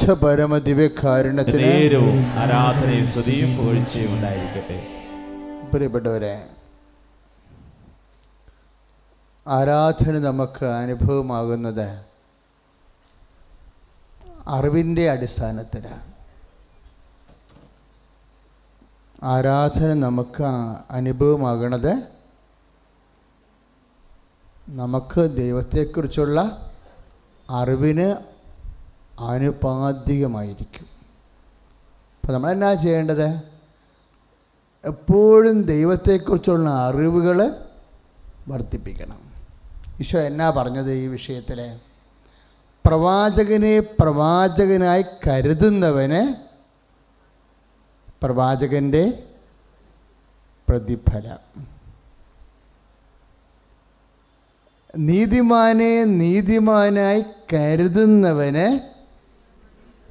പരിശുദ്ധ പരമ ദിവ്യകാരുണ്യത്തിന് ആരാധനയും സ്തുതിയും പുകഴ്ചയും ഉണ്ടായിരിക്കട്ടെ. പ്രിയപ്പെട്ടവരെ, ആരാധന നമുക്ക് അനുഭവമാകുന്നത് അറിവിൻ്റെ അടിസ്ഥാനത്തിലാണ്. ആരാധന നമുക്ക് അനുഭവമാകണത് നമുക്ക് ദൈവത്തെക്കുറിച്ചുള്ള അറിവിന് ആനുപാതികമായിരിക്കും. അപ്പോൾ നമ്മളെന്നാ ചെയ്യേണ്ടത്? എപ്പോഴും ദൈവത്തെക്കുറിച്ചുള്ള അറിവുകൾ വർദ്ധിപ്പിക്കണം. ഈശോ എന്നാ പറഞ്ഞത് ഈ വിഷയത്തിൽ? പ്രവാചകനെ പ്രവാചകനായി കരുതുന്നവന് പ്രവാചകൻ്റെ പ്രതിഫലം, നീതിമാനെ നീതിമാനായി കരുതുന്നവന്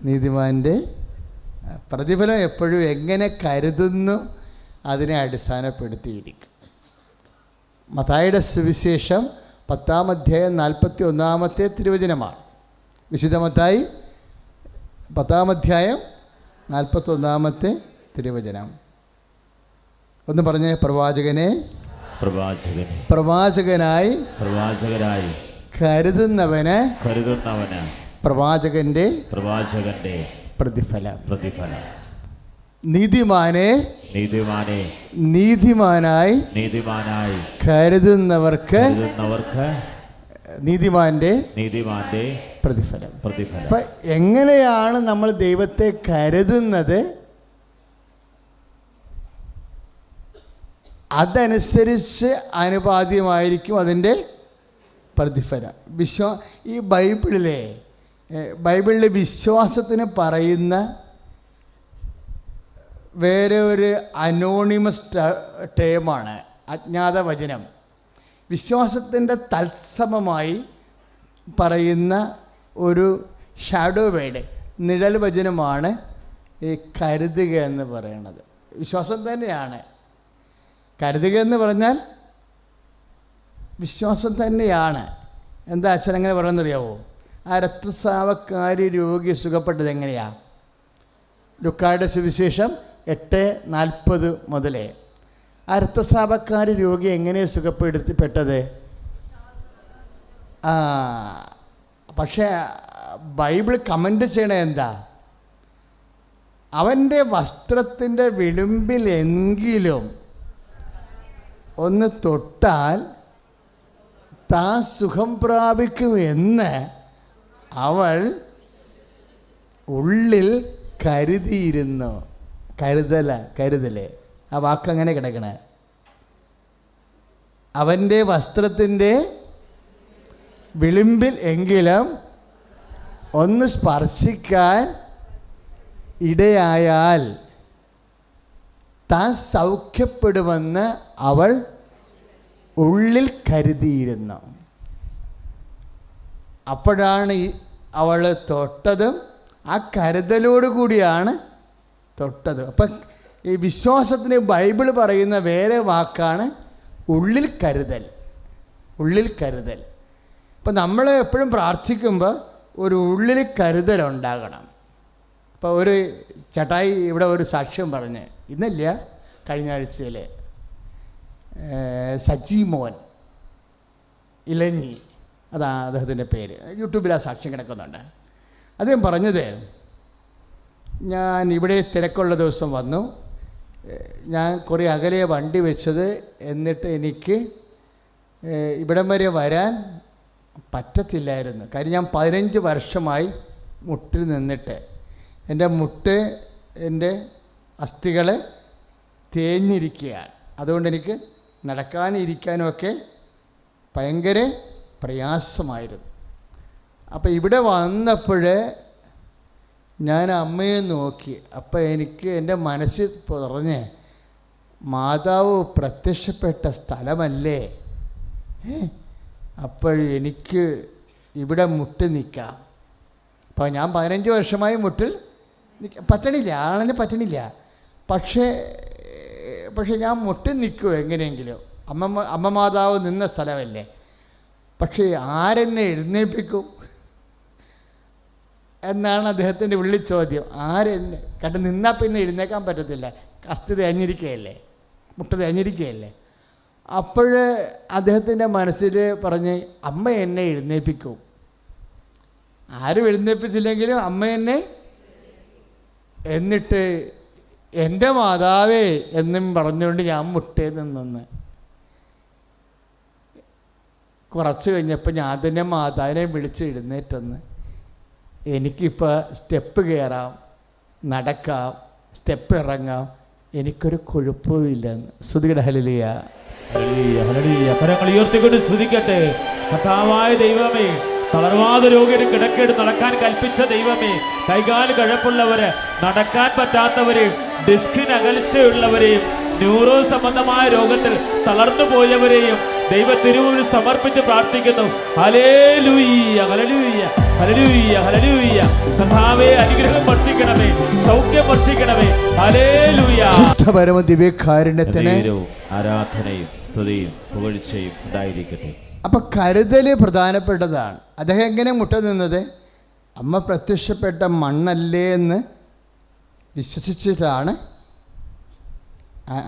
നീതിമാൻ്റെ പ്രതിഫലം. എപ്പോഴും എങ്ങനെ കരുതുന്നു അതിനെ അടിസ്ഥാനപ്പെടുത്തിയിരിക്കും. മത്തായിയുടെ സുവിശേഷം 10-ാം അധ്യായം 41-ാമത്തെ തിരുവചനമാണ്. വിശുദ്ധ മത്തായി 10-ാം അധ്യായം 41-ാമത്തെ തിരുവചനം. ഒന്ന് പറഞ്ഞേ. പ്രവാചകനായി കരുതുന്നവന് പ്രവാചകന്റെ പ്രതിഫലം. നീതിമാനെ നീതിമാനായി കരുതുന്നവർക്ക് നീതിമാന്റെ പ്രതിഫലം. അപ്പം എങ്ങനെയാണ് നമ്മൾ ദൈവത്തെ കരുതുന്നത്? അതനുസരിച്ച് ആനുപാതികമായിരിക്കും അതിൻ്റെ പ്രതിഫലം. ഈ ബൈബിളിലെ വിശ്വാസത്തിന് പറയുന്ന വേറെ ഒരു അനോണിമസ് ടേമാണ് അജ്ഞാത വചനം. വിശ്വാസത്തിൻ്റെ തത്സമമായി പറയുന്ന ഒരു ഷാഡോ വേഡ്, നിഴൽ വചനമാണ് ഈ കരുതുക എന്ന് പറയുന്നത്. വിശ്വാസം തന്നെയാണ്. കരുതുക എന്ന് പറഞ്ഞാൽ വിശ്വാസം തന്നെയാണ്. എന്താ അച്ഛൻ എങ്ങനെ പറയുന്നറിയാവോ? ആ രക്തസ്രാവക്കാരി രോഗി സുഖപ്പെട്ടത് എങ്ങനെയാണ്? ലുക്കായുടെ സുവിശേഷം 8:40 മുതലേ ആ രക്തസ്രാവക്കാരി രോഗി എങ്ങനെ സുഖപ്പെടുത്തിപ്പെട്ടത്? പക്ഷേ ബൈബിൾ കമൻ്റ് ചെയ്യണത് എന്താ? അവൻ്റെ വസ്ത്രത്തിൻ്റെ വിളിമ്പിലെങ്കിലും ഒന്ന് തൊട്ടാൽ താൻ സുഖം പ്രാപിക്കുമെന്ന് അവൾ ഉള്ളിൽ കരുതിയിരുന്നു. കരുതല് ആ വാക്കങ്ങനെ കിടക്കണേ. അവൻ്റെ വസ്ത്രത്തിൻ്റെ വിളിമ്പിൽ എങ്കിലും ഒന്ന് സ്പർശിക്കാൻ ഇടയായാൽ താൻ സൗഖ്യപ്പെടുമെന്ന് അവൾ ഉള്ളിൽ കരുതിയിരുന്നു. അപ്പോഴാണ് അവൾ തൊട്ടതും ആ കരുതലോട് കൂടിയാണ് തൊട്ടത്. അപ്പം ഈ വിശ്വാസത്തിന് ബൈബിൾ പറയുന്ന വേറെ വാക്കാണ് ഉള്ളിൽ കരുതൽ. ഇപ്പം നമ്മൾ എപ്പോഴും പ്രാർത്ഥിക്കുമ്പോൾ ഒരു ഉള്ളിൽ കരുതലുണ്ടാകണം. ഇപ്പോൾ ഒരു ചേട്ടായി ഇവിടെ ഒരു സാക്ഷ്യം പറഞ്ഞ്, ഇന്നില്ല കഴിഞ്ഞ ആഴ്ചയിൽ, സജി മോൻ ഇലഞ്ഞി, അതാണ് അദ്ദേഹത്തിൻ്റെ പേര്. യൂട്യൂബിൽ ആ സാക്ഷ്യം കിടക്കുന്നുണ്ട്. അദ്ദേഹം പറഞ്ഞത്, ഞാൻ ഇവിടെ തിരക്കുള്ള ദിവസം വന്നു, ഞാൻ കുറേ അകലെ വണ്ടി വെച്ചത്, എന്നിട്ട് എനിക്ക് ഇവിടം വരെ വരാൻ പറ്റത്തില്ലായിരുന്നു. കാര്യം ഞാൻ 15 വർഷമായി മുട്ടിൽ നിന്നിട്ട് എൻ്റെ അസ്ഥികൾ തേഞ്ഞിരിക്കുകയാണ്. അതുകൊണ്ട് എനിക്ക് നടക്കാനും ഇരിക്കാനും ഒക്കെ ഭയങ്കര പ്രയാസമായിരുന്നു. അപ്പോൾ ഇവിടെ വന്നപ്പോൾ ഞാൻ അമ്മയെ നോക്കി. അപ്പോൾ എനിക്ക് എൻ്റെ മനസ്സിൽ പറഞ്ഞ്, മാതാവ് പ്രത്യക്ഷപ്പെട്ട സ്ഥലമല്ലേ, അപ്പോൾ എനിക്ക് ഇവിടെ മുട്ടി നിൽക്കാം. അപ്പോൾ ഞാൻ 15 വർഷമായി മുട്ടിൽ പറ്റണില്ല, ആളിന് പറ്റണില്ല. പക്ഷേ ഞാൻ മുട്ടി നിൽക്കുമോ എങ്ങനെയെങ്കിലും, അമ്മ മാതാവ് നിന്ന സ്ഥലമല്ലേ. പക്ഷേ ആരെന്നെ എഴുന്നേൽപ്പിക്കും? എന്നാണ് അദ്ദേഹത്തിൻ്റെ ഉള്ളിൽ ചോദ്യം. ആരെന്നെ കണ്ട് നിന്നാൽ പിന്നെ എഴുന്നേക്കാൻ പറ്റത്തില്ല, കസ്തി തേഞ്ഞിരിക്കുകയല്ലേ, മുട്ട തേഞ്ഞിരിക്കുകയല്ലേ. അപ്പോൾ അദ്ദേഹത്തിൻ്റെ മനസ്സിൽ പറഞ്ഞ് അമ്മ എന്നെ എഴുന്നേൽപ്പിക്കും, ആരും എഴുന്നേൽപ്പിച്ചില്ലെങ്കിലും അമ്മ എന്നെ, എന്നിട്ട് എൻ്റെ മാതാവേ എന്നും പറഞ്ഞുകൊണ്ട് ഞാൻ മുട്ടേ നിന്ന്. കുറച്ച് കഴിഞ്ഞപ്പോൾ ഞാൻ തന്നെ മാതാവിനെ വിളിച്ച് എഴുന്നേറ്റെന്ന്. എനിക്കിപ്പോൾ സ്റ്റെപ്പ് കയറാം, നടക്കാം, സ്റ്റെപ്പ് ഇറങ്ങാം, എനിക്കൊരു കുഴപ്പമില്ലെന്ന്. സ്തുതിയുടെ ഹല്ലേലൂയ. കരങ്ങൾ ഉയർത്തിക്കൊണ്ട് സ്തുതിക്കട്ടെ. കർത്താവായ ദൈവമേ, തളർവാദ രോഗിന് കിടക്കേട് നടക്കാൻ കൽപ്പിച്ച ദൈവമേ, കൈകാല് കഴപ്പുള്ളവര്, നടക്കാൻ പറ്റാത്തവരെയും ഡിസ്കിന് അകൽച്ചയുള്ളവരെയും ന്യൂറോ സംബന്ധമായ രോഗത്തിൽ തളർന്നു പോയവരെയും ദൈവ തിരുമുമ്പിൽ സമർപ്പിച്ച് പ്രാർത്ഥിക്കുന്നു. ഹല്ലേലൂയ, ഹല്ലേലൂയ, ഹല്ലേലൂയ, ഹല്ലേലൂയ. കർത്താവേ, അനുഗ്രഹം വർഷിക്കണമേ, സൗഖ്യം വർഷിക്കണമേ. ഹല്ലേലൂയ. പരമ ദിവ്യകാരുണ്യത്തിന് ആരാധനയും സ്തുതിയും പുകഴ്ചയും ഉണ്ടായിരിക്കട്ടെ. അപ്പം കരുതൽ പ്രധാനപ്പെട്ടതാണ്. അദ്ദേഹം എങ്ങനെ മുട്ട നിന്നത്? അമ്മ പ്രത്യക്ഷപ്പെട്ട മണ്ണല്ലേ എന്ന് വിശ്വസിച്ചിട്ടാണ്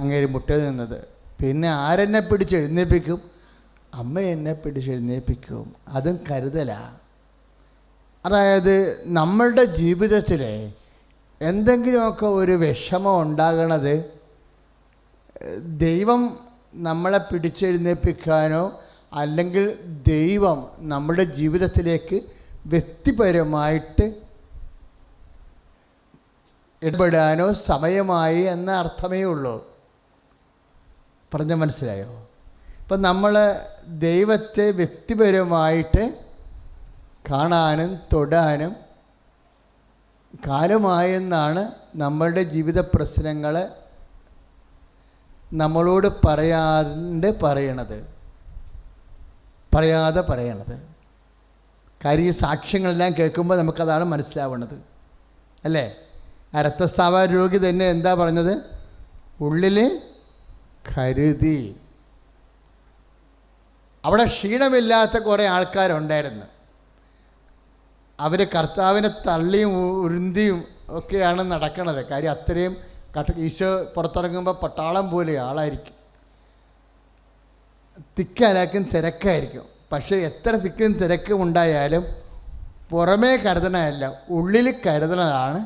അങ്ങനെ മുട്ട നിന്നത്. പിന്നെ ആരെന്നെ പിടിച്ചെഴുന്നേൽപ്പിക്കും? അമ്മ എന്നെ പിടിച്ചെഴുന്നേൽപ്പിക്കും. അതും കരുതലാണ്. അതായത് നമ്മളുടെ ജീവിതത്തിൽ എന്തെങ്കിലുമൊക്കെ ഒരു വിഷമം ഉണ്ടാകണത് ദൈവം നമ്മളെ പിടിച്ചെഴുന്നേൽപ്പിക്കാനോ അല്ലെങ്കിൽ ദൈവം നമ്മുടെ ജീവിതത്തിലേക്ക് വ്യക്തിപരമായിട്ട് ഇടപെടാനോ സമയമായി എന്ന അർത്ഥമേ ഉള്ളൂ. പറഞ്ഞ മനസ്സിലായോ? ഇപ്പം നമ്മൾ ദൈവത്തെ വ്യക്തിപരമായിട്ട് കാണാനും തൊടാനും കാലമായെന്നാണ് നമ്മളുടെ ജീവിത പ്രശ്നങ്ങൾ നമ്മളോട് പറയാതെ പറയണത്. കാര്യം ഈ സാക്ഷ്യങ്ങളെല്ലാം കേൾക്കുമ്പോൾ നമുക്കതാണ് മനസ്സിലാവുന്നത്, അല്ലേ? ആ രക്തസ്രാവ രോഗി തന്നെ എന്താ പറഞ്ഞത്? ഉള്ളിൽ കരുതി. അവിടെ ക്ഷീണമില്ലാത്ത കുറേ ആൾക്കാരുണ്ടായിരുന്നു. അവർ കർത്താവിനെ തള്ളിയും ഉരുന്തിയും ഒക്കെയാണ് നടക്കണത്. കാര്യം അത്രയും ഈശോ പുറത്തിറങ്ങുമ്പോൾ പട്ടാളം പോലെ ആളായിരിക്കും, തിക്കലാക്കും തിരക്കായിരിക്കും. പക്ഷേ എത്ര തിക്കും തിരക്കും ഉണ്ടായാലും പുറമേ കരുതണമല്ല, ഉള്ളിൽ കരുതണതാണ്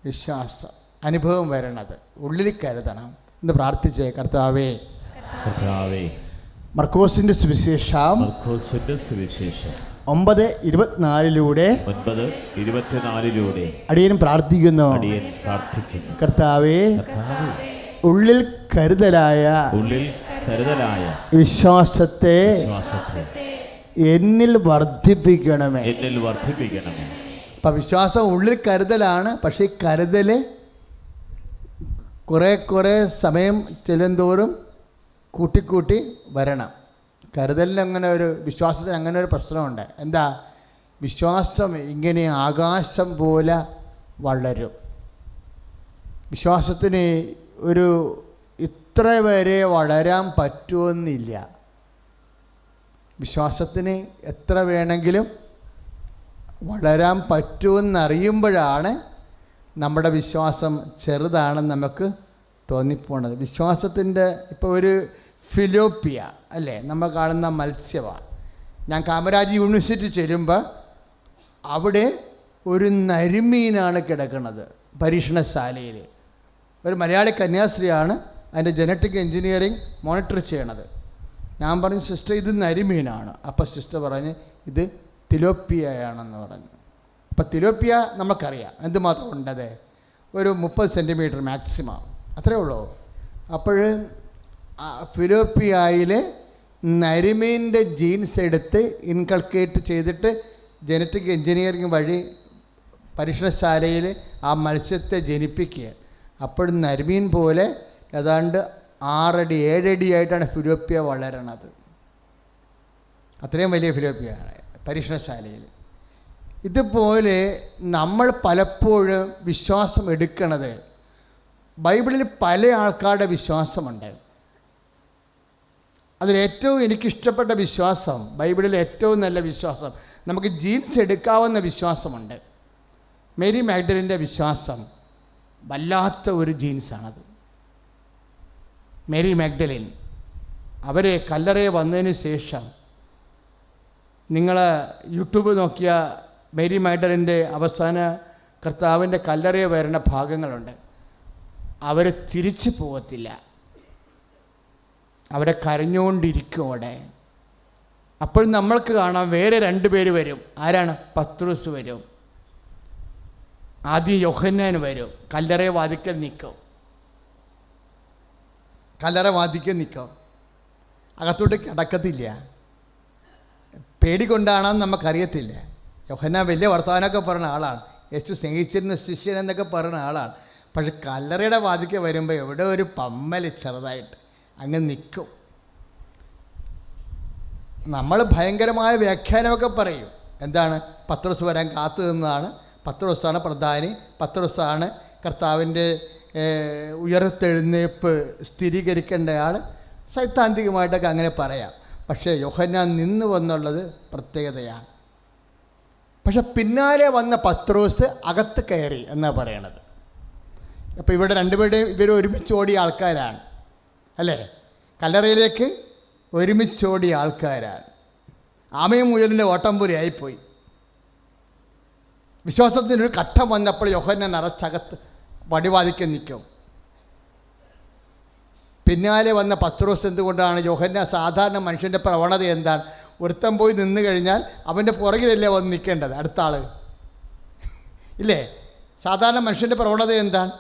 വിശ്വാസം, അനുഭവം വരണത്. ഉള്ളിൽ കരുതണം എന്ന് പ്രാർത്ഥിച്ചേ. കർത്താവേ, മർക്കോസിന്റെ സുവിശേഷം 9:24 അടിയൻ പ്രാർത്ഥിക്കുന്നു. കർത്താവേ, ഉള്ളിൽ കരുതലായ വിശ്വാസത്തെ എന്നിൽ വർദ്ധിപ്പിക്കണമേ. അപ്പം വിശ്വാസം ഉള്ളിൽ കരുതലാണ്. പക്ഷേ കരുതൽ കുറേ സമയം ചെല്ലുന്തോറും കൂട്ടിക്കൂട്ടി വരണം. കരുതലിന് അങ്ങനെ ഒരു, വിശ്വാസത്തിന് അങ്ങനെ ഒരു പ്രശ്നമുണ്ട്. എന്താ? വിശ്വാസം ഇങ്ങനെ ആകാശം പോലെ വളരും. വിശ്വാസത്തിന് ഒരു ഇത്ര വരെ വളരാൻ പറ്റുമെന്നില്ല. വിശ്വാസത്തിന് എത്ര വേണമെങ്കിലും വളരാൻ പറ്റുമെന്നറിയുമ്പോഴാണ് നമ്മുടെ വിശ്വാസം ചെറുതാണെന്ന് നമുക്ക് തോന്നിപ്പോണത്. വിശ്വാസത്തിൻ്റെ ഇപ്പോൾ ഒരു ഫിലോപ്പിയ അല്ലേ, നമ്മൾ കാണുന്ന മത്സ്യമാണ്. ഞാൻ കാമരാജ് യൂണിവേഴ്സിറ്റി ചെല്ലുമ്പോൾ അവിടെ ഒരു നരിമീനാണ് കിടക്കുന്നത് പരീക്ഷണശാലയിൽ. ഒരു മലയാളി കന്യാസ്ത്രീയാണ് അതിൻ്റെ ജനറ്റിക് എൻജിനീയറിങ് മോണിറ്റർ ചെയ്യണത്. ഞാൻ പറഞ്ഞു, സിസ്റ്റർ ഇത് നരിമീനാണ്. അപ്പോൾ സിസ്റ്റർ പറഞ്ഞ് ഇത് തിലോപ്പിയയാണെന്ന് പറഞ്ഞു. അപ്പോൾ തിലോപ്പിയ നമുക്കറിയാം എന്തുമാത്രം ഉണ്ടത്, ഒരു 30 സെൻറ്റിമീറ്റർ മാക്സിമം, അത്രയേ ഉള്ളൂ. അപ്പോൾ ഫിലോപ്പിയയിൽ നരിമീൻ്റെ ജീൻസ് എടുത്ത് ഇൻകൾക്കേറ്റ് ചെയ്തിട്ട് ജനറ്റിക് എൻജിനീയറിങ് വഴി പരീക്ഷണശാലയിൽ ആ മത്സ്യത്തെ ജനിപ്പിക്കുക. അപ്പോൾ നരിമീൻ പോലെ ഏതാണ്ട് 6 അടി 7 അടിയായിട്ടാണ് ഫിലോപ്പിയ വളരണത്. അത്രയും വലിയ ഫിലോപ്പിയാണ് പരീക്ഷണശാലയിൽ. ഇതുപോലെ നമ്മൾ പലപ്പോഴും വിശ്വാസം എടുക്കണത്, ബൈബിളിൽ പല ആൾക്കാരുടെ വിശ്വാസമുണ്ട്. അതിലേറ്റവും എനിക്കിഷ്ടപ്പെട്ട വിശ്വാസം, ബൈബിളിൽ ഏറ്റവും നല്ല വിശ്വാസം, നമുക്ക് ജീൻസ് എടുക്കാവുന്ന വിശ്വാസമുണ്ട്. മേരി മാഗ്ഡലിൻ്റെ വിശ്വാസം വല്ലാത്ത ഒരു ജീൻസാണത്. മേരി മാഗ്ഡലിൻ അവർ കല്ലറയെ വന്നതിന് ശേഷം നിങ്ങൾ യൂട്യൂബ് നോക്കിയ മേരി മാഗ്ഡലിൻ്റെ അവസാന കർത്താവിൻ്റെ കല്ലറയെ വരുന്ന ഭാഗങ്ങളുണ്ട്. അവർ തിരിച്ചു പോകത്തില്ല, അവരെ കരഞ്ഞുകൊണ്ടിരിക്കും അവിടെ. അപ്പോൾ നമ്മൾക്ക് കാണാം വേറെ 2 പേര് വരും. ആരാണ്? പത്രോസ് വരും, ആദ്യം യോഹന്നാൻ വരും. കല്ലറയെ വാതിക്കൽ നിൽക്കും, കല്ലറ വാതിക്കൽ നിൽക്കും, അകത്തോട്ട് കിടക്കത്തില്ല. പേടികൊണ്ടാണെന്ന് നമുക്കറിയത്തില്ല. യോഹന്നാൻ വലിയ വർത്തമാനമൊക്കെ പറഞ്ഞ ആളാണ്, യേശു സ്നേഹിച്ചിരുന്ന ശിഷ്യൻ എന്നൊക്കെ പറയുന്ന ആളാണ്. പക്ഷെ കല്ലറയുടെ വാതിക്കൽ വരുമ്പോൾ എവിടെ ഒരു പമ്മൽ ചെറുതായിട്ട് അങ്ങ് നിൽക്കും. നമ്മൾ ഭയങ്കരമായ വ്യാഖ്യാനമൊക്കെ പറയും. എന്താണ്? പത്രോസ് വരാൻ കാത്തു നിന്നതാണ്, പത്രോസാണ് പ്രധാനി, പത്രോസാണ് കർത്താവിൻ്റെ ഉയർത്തെഴുന്നേൽപ്പ് സ്ഥിരീകരിക്കേണ്ടയാൾ. സൈദ്ധാന്തികമായിട്ടൊക്കെ അങ്ങനെ പറയാം. പക്ഷേ യോഹന്നാൻ നിന്നു വന്നുള്ളത് പ്രത്യേകതയാണ്. പക്ഷെ പിന്നാലെ വന്ന പത്രോസ് അകത്ത് കയറി എന്നാണ് പറയണത്. അപ്പോൾ ഇവിടെ 2 പേരുടെയും ഇവർ ഒരുമിച്ചോടിയ ആൾക്കാരാണ് അല്ലേ? കല്ലറയിലേക്ക് ഒരുമിച്ചോടിയ ആൾക്കാരാണ്. ആമയും മുയലിൻ്റെ ഓട്ടംപുരി ആയിപ്പോയി. വിശ്വാസത്തിനൊരു ഘട്ടം വന്നപ്പോൾ യോഹന്നാൻ അറച്ചകത്ത് വടിവാതിക്കൽ നിൽക്കും. പിന്നാലെ വന്ന പത്രോസ് എന്തുകൊണ്ടാണ്? യോഹന്നാൻ സാധാരണ മനുഷ്യൻ്റെ പ്രവണത എന്താണ്? ഒരുത്തൻ പോയി നിന്ന് കഴിഞ്ഞാൽ അവൻ്റെ പുറകിലല്ലേ വന്ന് നിൽക്കേണ്ടത് അടുത്ത ആൾ, ഇല്ലേ? സാധാരണ മനുഷ്യൻ്റെ പ്രവണത എന്താണ്?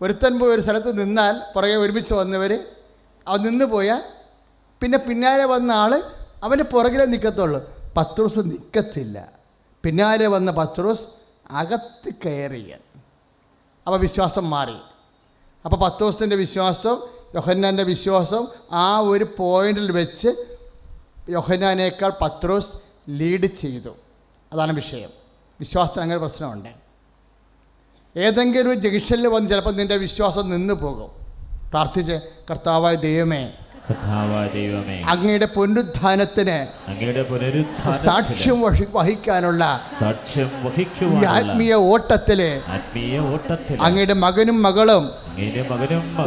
ഒരുത്തൻ പോയി ഒരു സ്ഥലത്ത് നിന്നാൽ പുറകെ ഒരുമിച്ച് വന്നവർ അവൻ നിന്ന് പോയാൽ പിന്നെ പിന്നാലെ വന്ന ആൾ അവൻ്റെ പുറകിലേ നിൽക്കത്തുള്ളൂ. പത്രോസ് നിൽക്കത്തില്ല. പിന്നാലെ വന്ന പത്രോസ് അകത്ത് കയറിയ. അപ്പോൾ വിശ്വാസം മാറി. അപ്പോൾ പത്രോസിൻ്റെ വിശ്വാസം യോഹന്നാൻ്റെ വിശ്വാസം ആ ഒരു പോയിന്റിൽ വെച്ച് യോഹന്നാനേക്കാൾ പത്രോസ് ലീഡ് ചെയ്തു. അതാണ് വിഷയം. വിശ്വാസത്തിന് അങ്ങനെ പ്രശ്നമുണ്ട്. ഏതെങ്കിലും ഒരു ജംഗ്ഷനിൽ വന്ന് ചിലപ്പോൾ നിൻ്റെ വിശ്വാസം നിന്ന് പോകും. പ്രാർത്ഥിച്ച് കർത്താവായ ദൈവമേ, അങ്ങയുടെ പുനരുത്ഥാനത്തിന് സാക്ഷ്യം വഹിക്കാനുള്ള ആത്മീയ ഓട്ടത്തില് അങ്ങയുടെ മകനും മകളും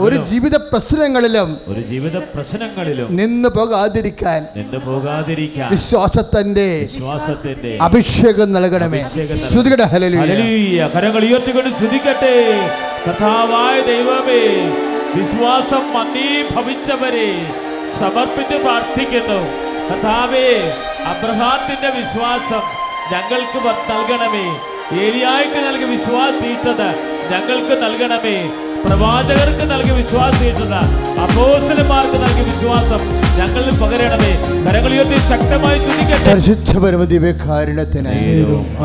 ഒരു ജീവിത പ്രശ്നങ്ങളിലും നിന്ന് പോകാതിരിക്കാൻ വിശ്വാസത്തിന്റെ അഭിഷേകം നൽകണമേ. ശ്രുതികട ഹല്ലേലൂയ. കരങ്ങൾ ഉയർത്തിക്കൊണ്ട് ശ്രുതിക്കട്ടെ. കർത്താവായ ദൈവമേ, വിശ്വാസം മന്ദീഭവിച്ചവരെ സമർപ്പിച്ച് പ്രാർത്ഥിക്കുന്നു. കർത്താവേ, അബ്രഹാത്തിന്റെ വിശ്വാസം ഞങ്ങൾക്ക് നൽകണമേ. ഏലിയായ്ക്ക് നൽകിയ വിശ്വാസീഷ്ഠത ഞങ്ങൾക്ക് നൽകണമേ. പ്രവാചകർക്ക് നൽകിയ വിശ്വാസീഷ്ഠത, അപ്പോസ്തലന്മാർക്ക് നൽകിയ വിശ്വാസം ഞങ്ങളിൽ പകരണമേ. കരങ്ങൾ ഉയർത്തി ശക്തമായി സ്തുതിക്കട്ടെ. പരിശുദ്ധ പരമദിവ്യകാരുണ്യത്തിന്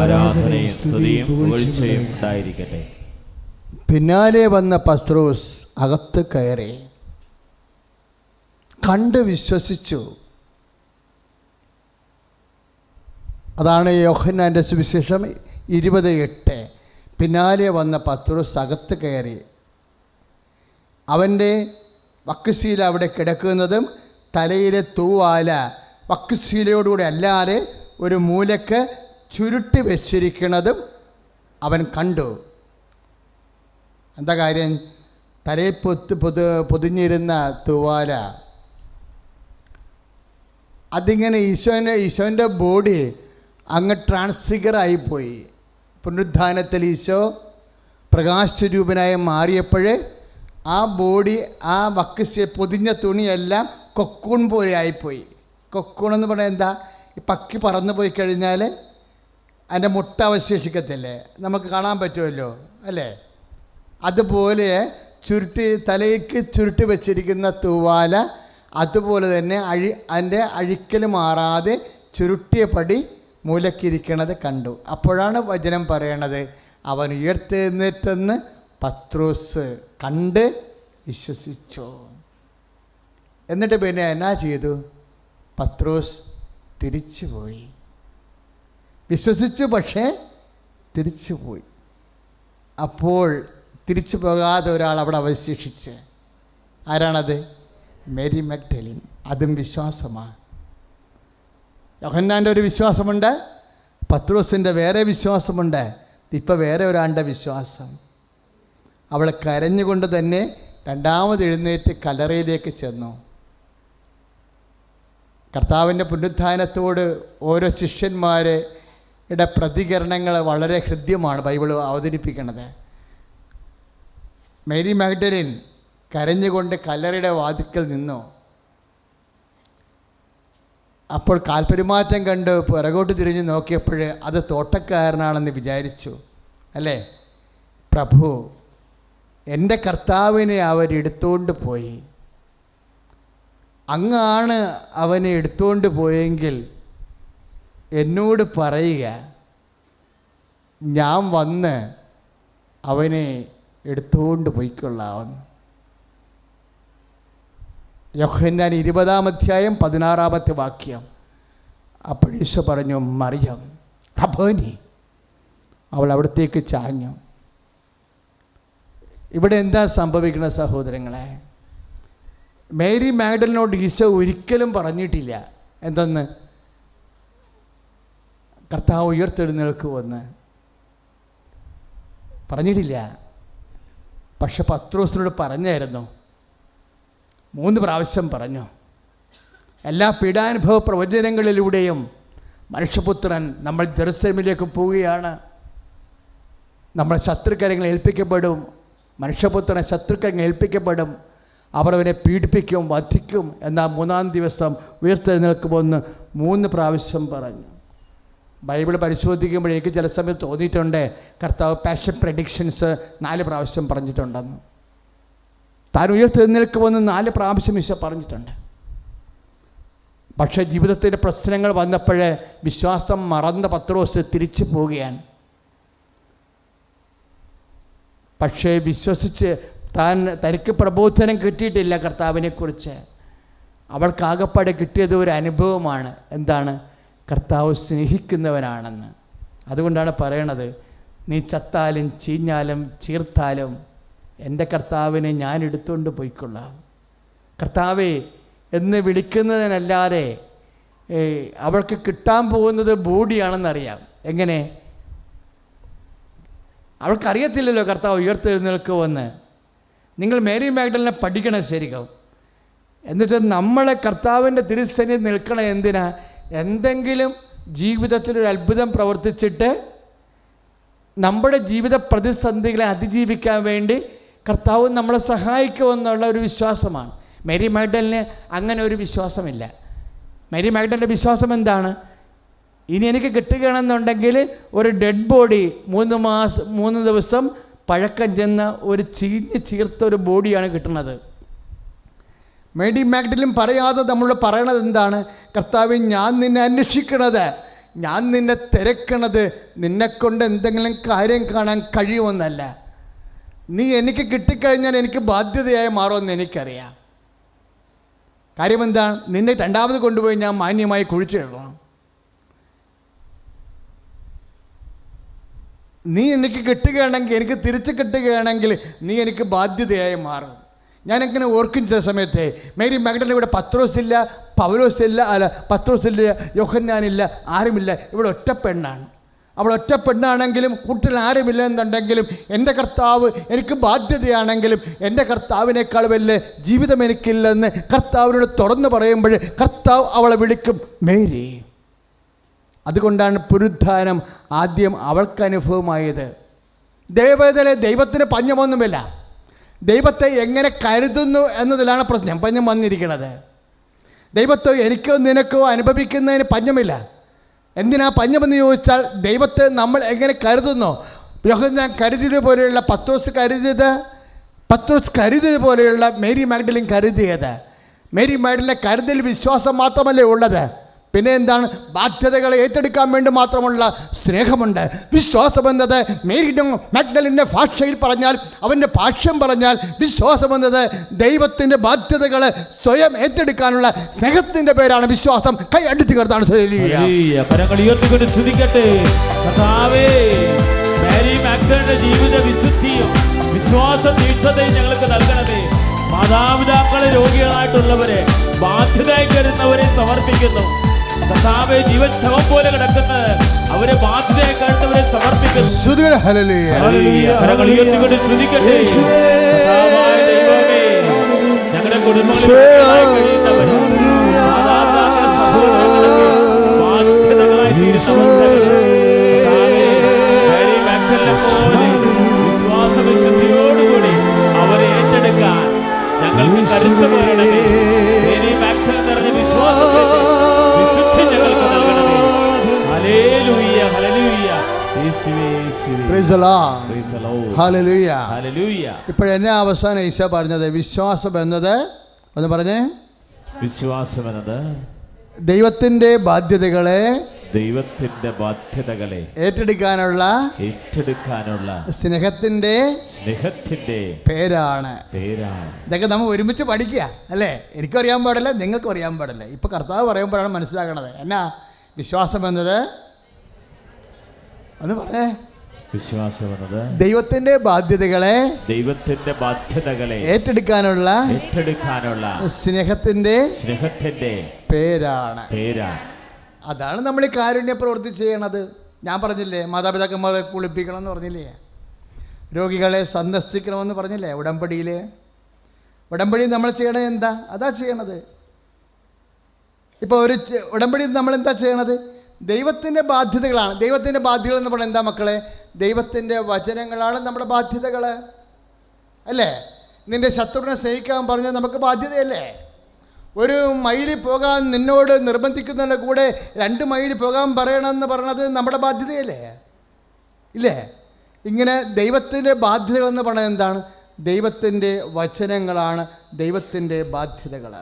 ആരാധനയും സ്തുതിയും പുകഴ്ചയും ഉണ്ടായിരിക്കട്ടെ. പിന്നാലെ വന്ന പത്രോസ് അകത്ത് കയറി, കണ്ട് വിശ്വസിച്ചു. അതാണ് യോഹന്നാൻ്റെ സുവിശേഷം 20:8. പിന്നാലെ വന്ന പത്രോസ് അകത്ത് കയറി. അവൻ്റെ വക്കുശീല അവിടെ കിടക്കുന്നതും തലയിലെ തൂവാല വക്കുശീലയോടുകൂടി അല്ലാതെ ഒരു മൂലക്ക് ചുരുട്ടി വെച്ചിരിക്കുന്നതും അവൻ കണ്ടു. എന്താ കാര്യം? തലയിൽ പൊതിഞ്ഞിരുന്ന തൂവാല അതിങ്ങനെ ഈശോൻ്റെ ബോഡി അങ്ങ് ട്രാൻസ്ഫിഗറായിപ്പോയി. പുനരുദ്ധാനത്തിൽ ഈശോ പ്രകാശരൂപനായി മാറിയപ്പോൾ ആ ബോഡി, ആ വക്കസ് പൊതിഞ്ഞ തുണിയെല്ലാം കൊക്കൂൺ പോലെ ആയിപ്പോയി. കൊക്കൂൺ എന്ന് പറഞ്ഞാൽ എന്താ? ഈ പക്കി പറന്നു പോയി കഴിഞ്ഞാൽ അതിൻ്റെ മുട്ട അവശേഷിക്കത്തില്ലേ? നമുക്ക് കാണാൻ പറ്റുമല്ലോ അല്ലേ? അതുപോലെ തലയ്ക്ക് ചുരുട്ടി വെച്ചിരിക്കുന്ന തൂവാല അതുപോലെ തന്നെ അതിൻ്റെ അഴിക്കൽ മാറാതെ ചുരുട്ടിയ പടി മൂലക്കിരിക്കണത് കണ്ടു. അപ്പോഴാണ് വചനം പറയണത്, അവൻ ഉയർത്തെഴുന്നേറ്റെന്ന് പത്രോസ് കണ്ട് വിശ്വസിച്ചു. എന്നിട്ട് പിന്നെ എന്നാ ചെയ്തു? പത്രോസ് തിരിച്ചുപോയി. വിശ്വസിച്ചു, പക്ഷേ തിരിച്ചുപോയി. അപ്പോൾ തിരിച്ചു പോകാതെ ഒരാൾ അവിടെ അവശേഷിച്ച്. ആരാണത്? Mary Magdalene. അതും വിശ്വാസമാണ്. യോഹന്നാൻ്റെ ഒരു വിശ്വാസമുണ്ട്, പത്രോസിൻ്റെ വേറെ വിശ്വാസമുണ്ട്. ഇപ്പം വേറെ ഒരാളുടെ വിശ്വാസം. അവൾ കരഞ്ഞുകൊണ്ട് തന്നെ രണ്ടാമത് എഴുന്നേറ്റ് കല്ലറയിലേക്ക് ചെന്നു. കർത്താവിൻ്റെ പുനരുത്ഥാനത്തോട് ഓരോ ശിഷ്യന്മാരുടെ പ്രതികരണങ്ങൾ വളരെ ഹൃദ്യമാണ് ബൈബിൾ അവതരിപ്പിക്കുന്നത്. മേരി മാഗ്ഡലിൻ കരഞ്ഞുകൊണ്ട് കല്ലറയുടെ വാതിക്കൽ നിന്നു. അപ്പോൾ കാൽപെരുമാറ്റം കണ്ട് പിറകോട്ട് തിരിഞ്ഞ് നോക്കിയപ്പോൾ അത് തോട്ടക്കാരനാണെന്ന് വിചാരിച്ചു. അല്ലേ? പ്രഭു, എൻ്റെ കർത്താവിനെ അവരെടുത്തുകൊണ്ട് പോയി. അങ്ങാണ് അവനെ എടുത്തുകൊണ്ട് പോയെങ്കിൽ എന്നോട് പറയുക, ഞാൻ വന്ന് അവനെ എടുത്തുകൊണ്ട് പോയിക്കൊള്ളാവുന്നു. യോഹന്നാൻ 20-16 അപ്പോൾ ഈശോ പറഞ്ഞു, മറിയം റബ്ബോനി. അവൾ അവിടത്തേക്ക് ചാഞ്ഞു. ഇവിടെ എന്താ സംഭവിക്കുന്നത് സഹോദരങ്ങളെ? മേരി മാഗ്ഡലിനോട് ഈശോ ഒരിക്കലും പറഞ്ഞിട്ടില്ല എന്തെന്ന്, കർത്താവ് ഉയർത്തെഴുന്നേൽക്കുമെന്ന് പറഞ്ഞിട്ടില്ല. പക്ഷെ പത്രോസിനോട് പറഞ്ഞായിരുന്നു. 3 പ്രാവശ്യം പറഞ്ഞു. എല്ലാ പീഡാനുഭവ പ്രവചനങ്ങളിലൂടെയും മനുഷ്യപുത്രൻ നമ്മൾ ജെറുസലേമിലേക്ക് പോവുകയാണ്, നമ്മൾ ശത്രുക്കരങ്ങൾ ഏൽപ്പിക്കപ്പെടും, മനുഷ്യപുത്രനെ ശത്രുക്കരങ്ങൾ ഏൽപ്പിക്കപ്പെടും, അവർ അവനെ പീഡിപ്പിക്കും, വധിക്കും, എന്നാൽ 3-ാം ദിവസം ഉയർത്തെഴുന്നേൽക്കുമെന്ന് 3 പ്രാവശ്യം പറഞ്ഞു. ബൈബിൾ പരിശോധിക്കുമ്പോൾ എനിക്ക് ചില സമയത്ത് തോന്നിയിട്ടുണ്ട് കർത്താവ് പാഷൻ പ്രഡിക്ഷൻസ് 4 പ്രാവശ്യം പറഞ്ഞിട്ടുണ്ടെന്ന്. താൻ ഉയർത്തെഴുന്നേൽക്കുമെന്ന് 4 പ്രാവശ്യം ഈശോ പറഞ്ഞിട്ടുണ്ട്. പക്ഷേ ജീവിതത്തിൻ്റെ പ്രശ്നങ്ങൾ വന്നപ്പോൾ വിശ്വാസം മറന്ന പത്രോസ് തിരിച്ചു പോവുകയാണ്. പക്ഷേ വിശ്വസിച്ച് തനിക്ക് പ്രബോധനം കിട്ടിയിട്ടില്ല കർത്താവിനെക്കുറിച്ച്. അവൾക്കാകപ്പാടെ കിട്ടിയത് ഒരു അനുഭവമാണ്. എന്താണ്? കർത്താവ് സ്നേഹിക്കുന്നവനാണെന്ന്. അതുകൊണ്ടാണ് പറയണത്, നീ ചത്താലും ചീഞ്ഞാലും ചീർത്താലും എൻ്റെ കർത്താവിനെ ഞാൻ എടുത്തുകൊണ്ട് പോയിക്കൊള്ളാം. കർത്താവേ എന്ന് വിളിക്കുന്നതിനല്ലാതെ അവൾക്ക് കിട്ടാൻ പോകുന്നത് ബോഡിയാണെന്നറിയാം. എങ്ങനെ? അവൾക്കറിയത്തില്ലല്ലോ കർത്താവ് ഉയർത്തെഴുന്നേൽക്കുമെന്ന്. നിങ്ങൾ മേരി മാഗ്ഡലിനെ പഠിക്കണം ശരിക്കും. എന്നിട്ട് നമ്മളെ കർത്താവിൻ്റെ തിരുസന്നിധി നിൽക്കണം. എന്തിനാ? എന്തെങ്കിലും ജീവിതത്തിലൊരു അത്ഭുതം പ്രവർത്തിച്ചിട്ട് നമ്മുടെ ജീവിത പ്രതിസന്ധികളെ അതിജീവിക്കാൻ വേണ്ടി കർത്താവ് നമ്മളെ സഹായിക്കുമെന്നുള്ള ഒരു വിശ്വാസമാണ്. മേരി മാഗ്ഡലിന് അങ്ങനെ ഒരു വിശ്വാസമില്ല. മേരി മാഗ്ഡലിൻ്റെ വിശ്വാസം എന്താണ്? ഇനി എനിക്ക് കിട്ടുകയാണെന്നുണ്ടെങ്കിൽ ഒരു ഡെഡ് ബോഡി 3 ദിവസം പഴക്കം ചെന്ന ഒരു ചീർത്ത ഒരു ബോഡിയാണ് കിട്ടുന്നത്. മേരി മാഗ്ഡലിൻ പറയാതെ നമ്മൾ പറയണത് എന്താണ്? കർത്താവേ, ഞാൻ നിന്നെ അന്വേഷിക്കണത്, ഞാൻ നിന്നെ തിരക്കണത് നിന്നെക്കൊണ്ട് എന്തെങ്കിലും കാര്യം കാണാൻ കഴിയുമെന്നല്ല, നീ എനിക്ക് കിട്ടിക്കഴിഞ്ഞാൽ എനിക്ക് ബാധ്യതയായി മാറുമെന്ന് എനിക്കറിയാം. കാര്യം എന്താ? നിന്നെ രണ്ടാമത് കൊണ്ടുപോയി ഞാൻ മാന്യമായി കുഴിച്ചിടണം. നീ എനിക്ക് കിട്ടുകയാണെങ്കിൽ, എനിക്ക് തിരിച്ച് കിട്ടുകയാണെങ്കിൽ നീ എനിക്ക് ബാധ്യതയായി മാറും. ഞാനെങ്ങനെ ഓർക്കും ചില സമയത്ത്, മേരി മാഗ്ഡലിൻ ഇവിടെ പത്രോസില്ല, പൗലോസില്ല, പത്രോസില്ല, യോഹന്നാനില്ല, ആരുമില്ല. ഇവിടെ ഒറ്റ പെണ്ണാണ്. അവൾ ഒറ്റ പെണ്ണാണെങ്കിലും കൂട്ടിൽ ആരുമില്ല എന്നുണ്ടെങ്കിലും എൻ്റെ കർത്താവ് എനിക്ക് ബാധ്യതയാണെങ്കിലും എൻ്റെ കർത്താവിനേക്കാൾ വലിയ ജീവിതം എനിക്കില്ലെന്ന് കർത്താവിനോട് തുറന്നു പറയുമ്പോൾ കർത്താവ് അവളെ വിളിക്കും മേരി. അതുകൊണ്ടാണ് പുനരുത്ഥാനം ആദ്യം അവൾക്ക് അനുഭവമായത്. ദൈവത്തിന് പഞ്ഞമൊന്നുമില്ല. ദൈവത്തെ എങ്ങനെ കരുതുന്നു എന്നതിലാണ് പഞ്ഞം വന്നിരിക്കുന്നത്. ദൈവത്തെ എനിക്കോ നിനക്കോ അനുഭവിക്കുന്നതിന് പഞ്ഞമില്ല. എന്തിനാ പഞ്ഞമെന്ന് ചോദിച്ചാൽ, ദൈവത്തെ നമ്മൾ എങ്ങനെ കരുതുന്നു. യോഹന്നാൻ കരുതിയത് പോലെയുള്ള പത്രോസ് കരുതിയത് പോലെയുള്ള മേരി മാഗ്ഡലിൻ കരുതിയത്. മേരി മാഗ്ഡലിൻ്റെ കരുതൽ വിശ്വാസം മാത്രമല്ലേ ഉള്ളത്, പിന്നെ എന്താണ്? ബാധ്യതകളെ ഏറ്റെടുക്കാൻ വേണ്ടി മാത്രമുള്ള സ്നേഹമുണ്ട്. വിശ്വാസം എന്നത് മേരി മാഗ്ഡലിൻ്റെ ഭാഷയിൽ പറഞ്ഞാൽ, അവൻ്റെ ഭാഷ്യം പറഞ്ഞാൽ, വിശ്വാസം എന്നത് ദൈവത്തിൻ്റെ ബാധ്യതകളെ സ്വയം ഏറ്റെടുക്കാനുള്ള സ്നേഹത്തിൻ്റെ പേരാണ് വിശ്വാസം. കൈ അടിച്ചു കർത്താണ്. മേരി മാഗ്ഡലിന്റെ ജീവിത വിശുദ്ധിയും വിശ്വാസ തീഷ്ണതയും ഞങ്ങൾക്ക് നൽകണമേ. മാതാപിതാക്കളെ രോഗികളായിട്ടുള്ളവരെ, ബാധ്യതയായി കരുതുന്നവരെ സമർപ്പിക്കുന്നു. കർത്താവേ, ജീവൻ ശവം പോലെ കിടക്കുന്നത് അവരെ ബാധ്യതയെ കണ്ടവരെ സമർപ്പിക്കുന്നു. കരങ്ങൾ ഉയർത്തിക്കൊണ്ട് സ്തുതിക്കട്ടെ. കർത്താവായ ദൈവമേ, ഞങ്ങളുടെ കുടുംബങ്ങളിൽ കഴിയുന്നവർ ബാധ്യതകളായി വിശ്വാസവിശുദ്ധിയോടുകൂടി അവരെ ഏറ്റെടുക്കാൻ ഞങ്ങൾക്ക് കരുത്ത് പകരണമേ. നിറഞ്ഞ വിശ്വാസത്തിന്റെ വിശുദ്ധി ഞങ്ങൾക്ക് നൽകണമേ. Hallelujah, hallelujah. ഇപ്പോഴെന്നെ അവസാനം ഈശോ പറഞ്ഞത് വിശ്വാസം എന്നത് ഒന്ന് പറഞ്ഞേ. വിശ്വാസം എന്നത് ദൈവത്തിന്റെ ബാധ്യതകളെ ഏറ്റെടുക്കാനുള്ള സ്നേഹത്തിന്റെ പേരാണ്. ഇതൊക്കെ നമ്മൾ ഒരുമിച്ച് പഠിക്കുക അല്ലേ? എനിക്കും അറിയാൻ പാടില്ല, നിങ്ങൾക്കും അറിയാൻ പാടില്ല. ഇപ്പൊ കർത്താവ് പറയുമ്പോഴാണ് മനസ്സിലാക്കണത്. എന്നാ വിശ്വാസം എന്നത്? ഒന്ന് പറഞ്ഞേ. വിശ്വാസം എന്നത് ദൈവത്തിന്റെ ബാധ്യതകളെ ഏറ്റെടുക്കാനുള്ള സ്നേഹത്തിന്റെ പേരാണ്. അതാണ് നമ്മൾ ഈ കാരുണ്യ പ്രവൃത്തി ചെയ്യണത്. ഞാൻ പറഞ്ഞില്ലേ, മാതാപിതാക്കന്മാരെ കുളിപ്പിക്കണം എന്ന് പറഞ്ഞില്ലേ, രോഗികളെ സന്ദർശിക്കണമെന്ന് പറഞ്ഞില്ലേ, ഉടമ്പടി നമ്മൾ ചെയ്യണത് എന്താ? അതാ ചെയ്യണത്. ഇപ്പോൾ ഒരു ഉടമ്പടി നമ്മൾ എന്താ ചെയ്യണത്? ദൈവത്തിൻ്റെ ബാധ്യതകളാണ്. ദൈവത്തിൻ്റെ ബാധ്യതകൾ എന്ന് പറഞ്ഞാൽ എന്താ മക്കളെ? ദൈവത്തിൻ്റെ വചനങ്ങളാണ് നമ്മുടെ ബാധ്യതകൾ അല്ലേ? നിൻ്റെ ശത്രുവിനെ സ്നേഹിക്കാൻ പറഞ്ഞാൽ നമുക്ക് ബാധ്യതയല്ലേ? ഒരു മൈലിൽ പോകാൻ നിന്നോട് നിർബന്ധിക്കുന്നതിൻ്റെ കൂടെ 2 മൈൽ പോകാൻ പറയണമെന്ന് പറയണത് നമ്മുടെ ബാധ്യതയല്ലേ? ഇല്ലേ? ഇങ്ങനെ ദൈവത്തിൻ്റെ ബാധ്യതകളെന്ന് പറയുന്നത് എന്താണ്? ദൈവത്തിൻ്റെ വചനങ്ങളാണ് ദൈവത്തിൻ്റെ ബാധ്യതകൾ.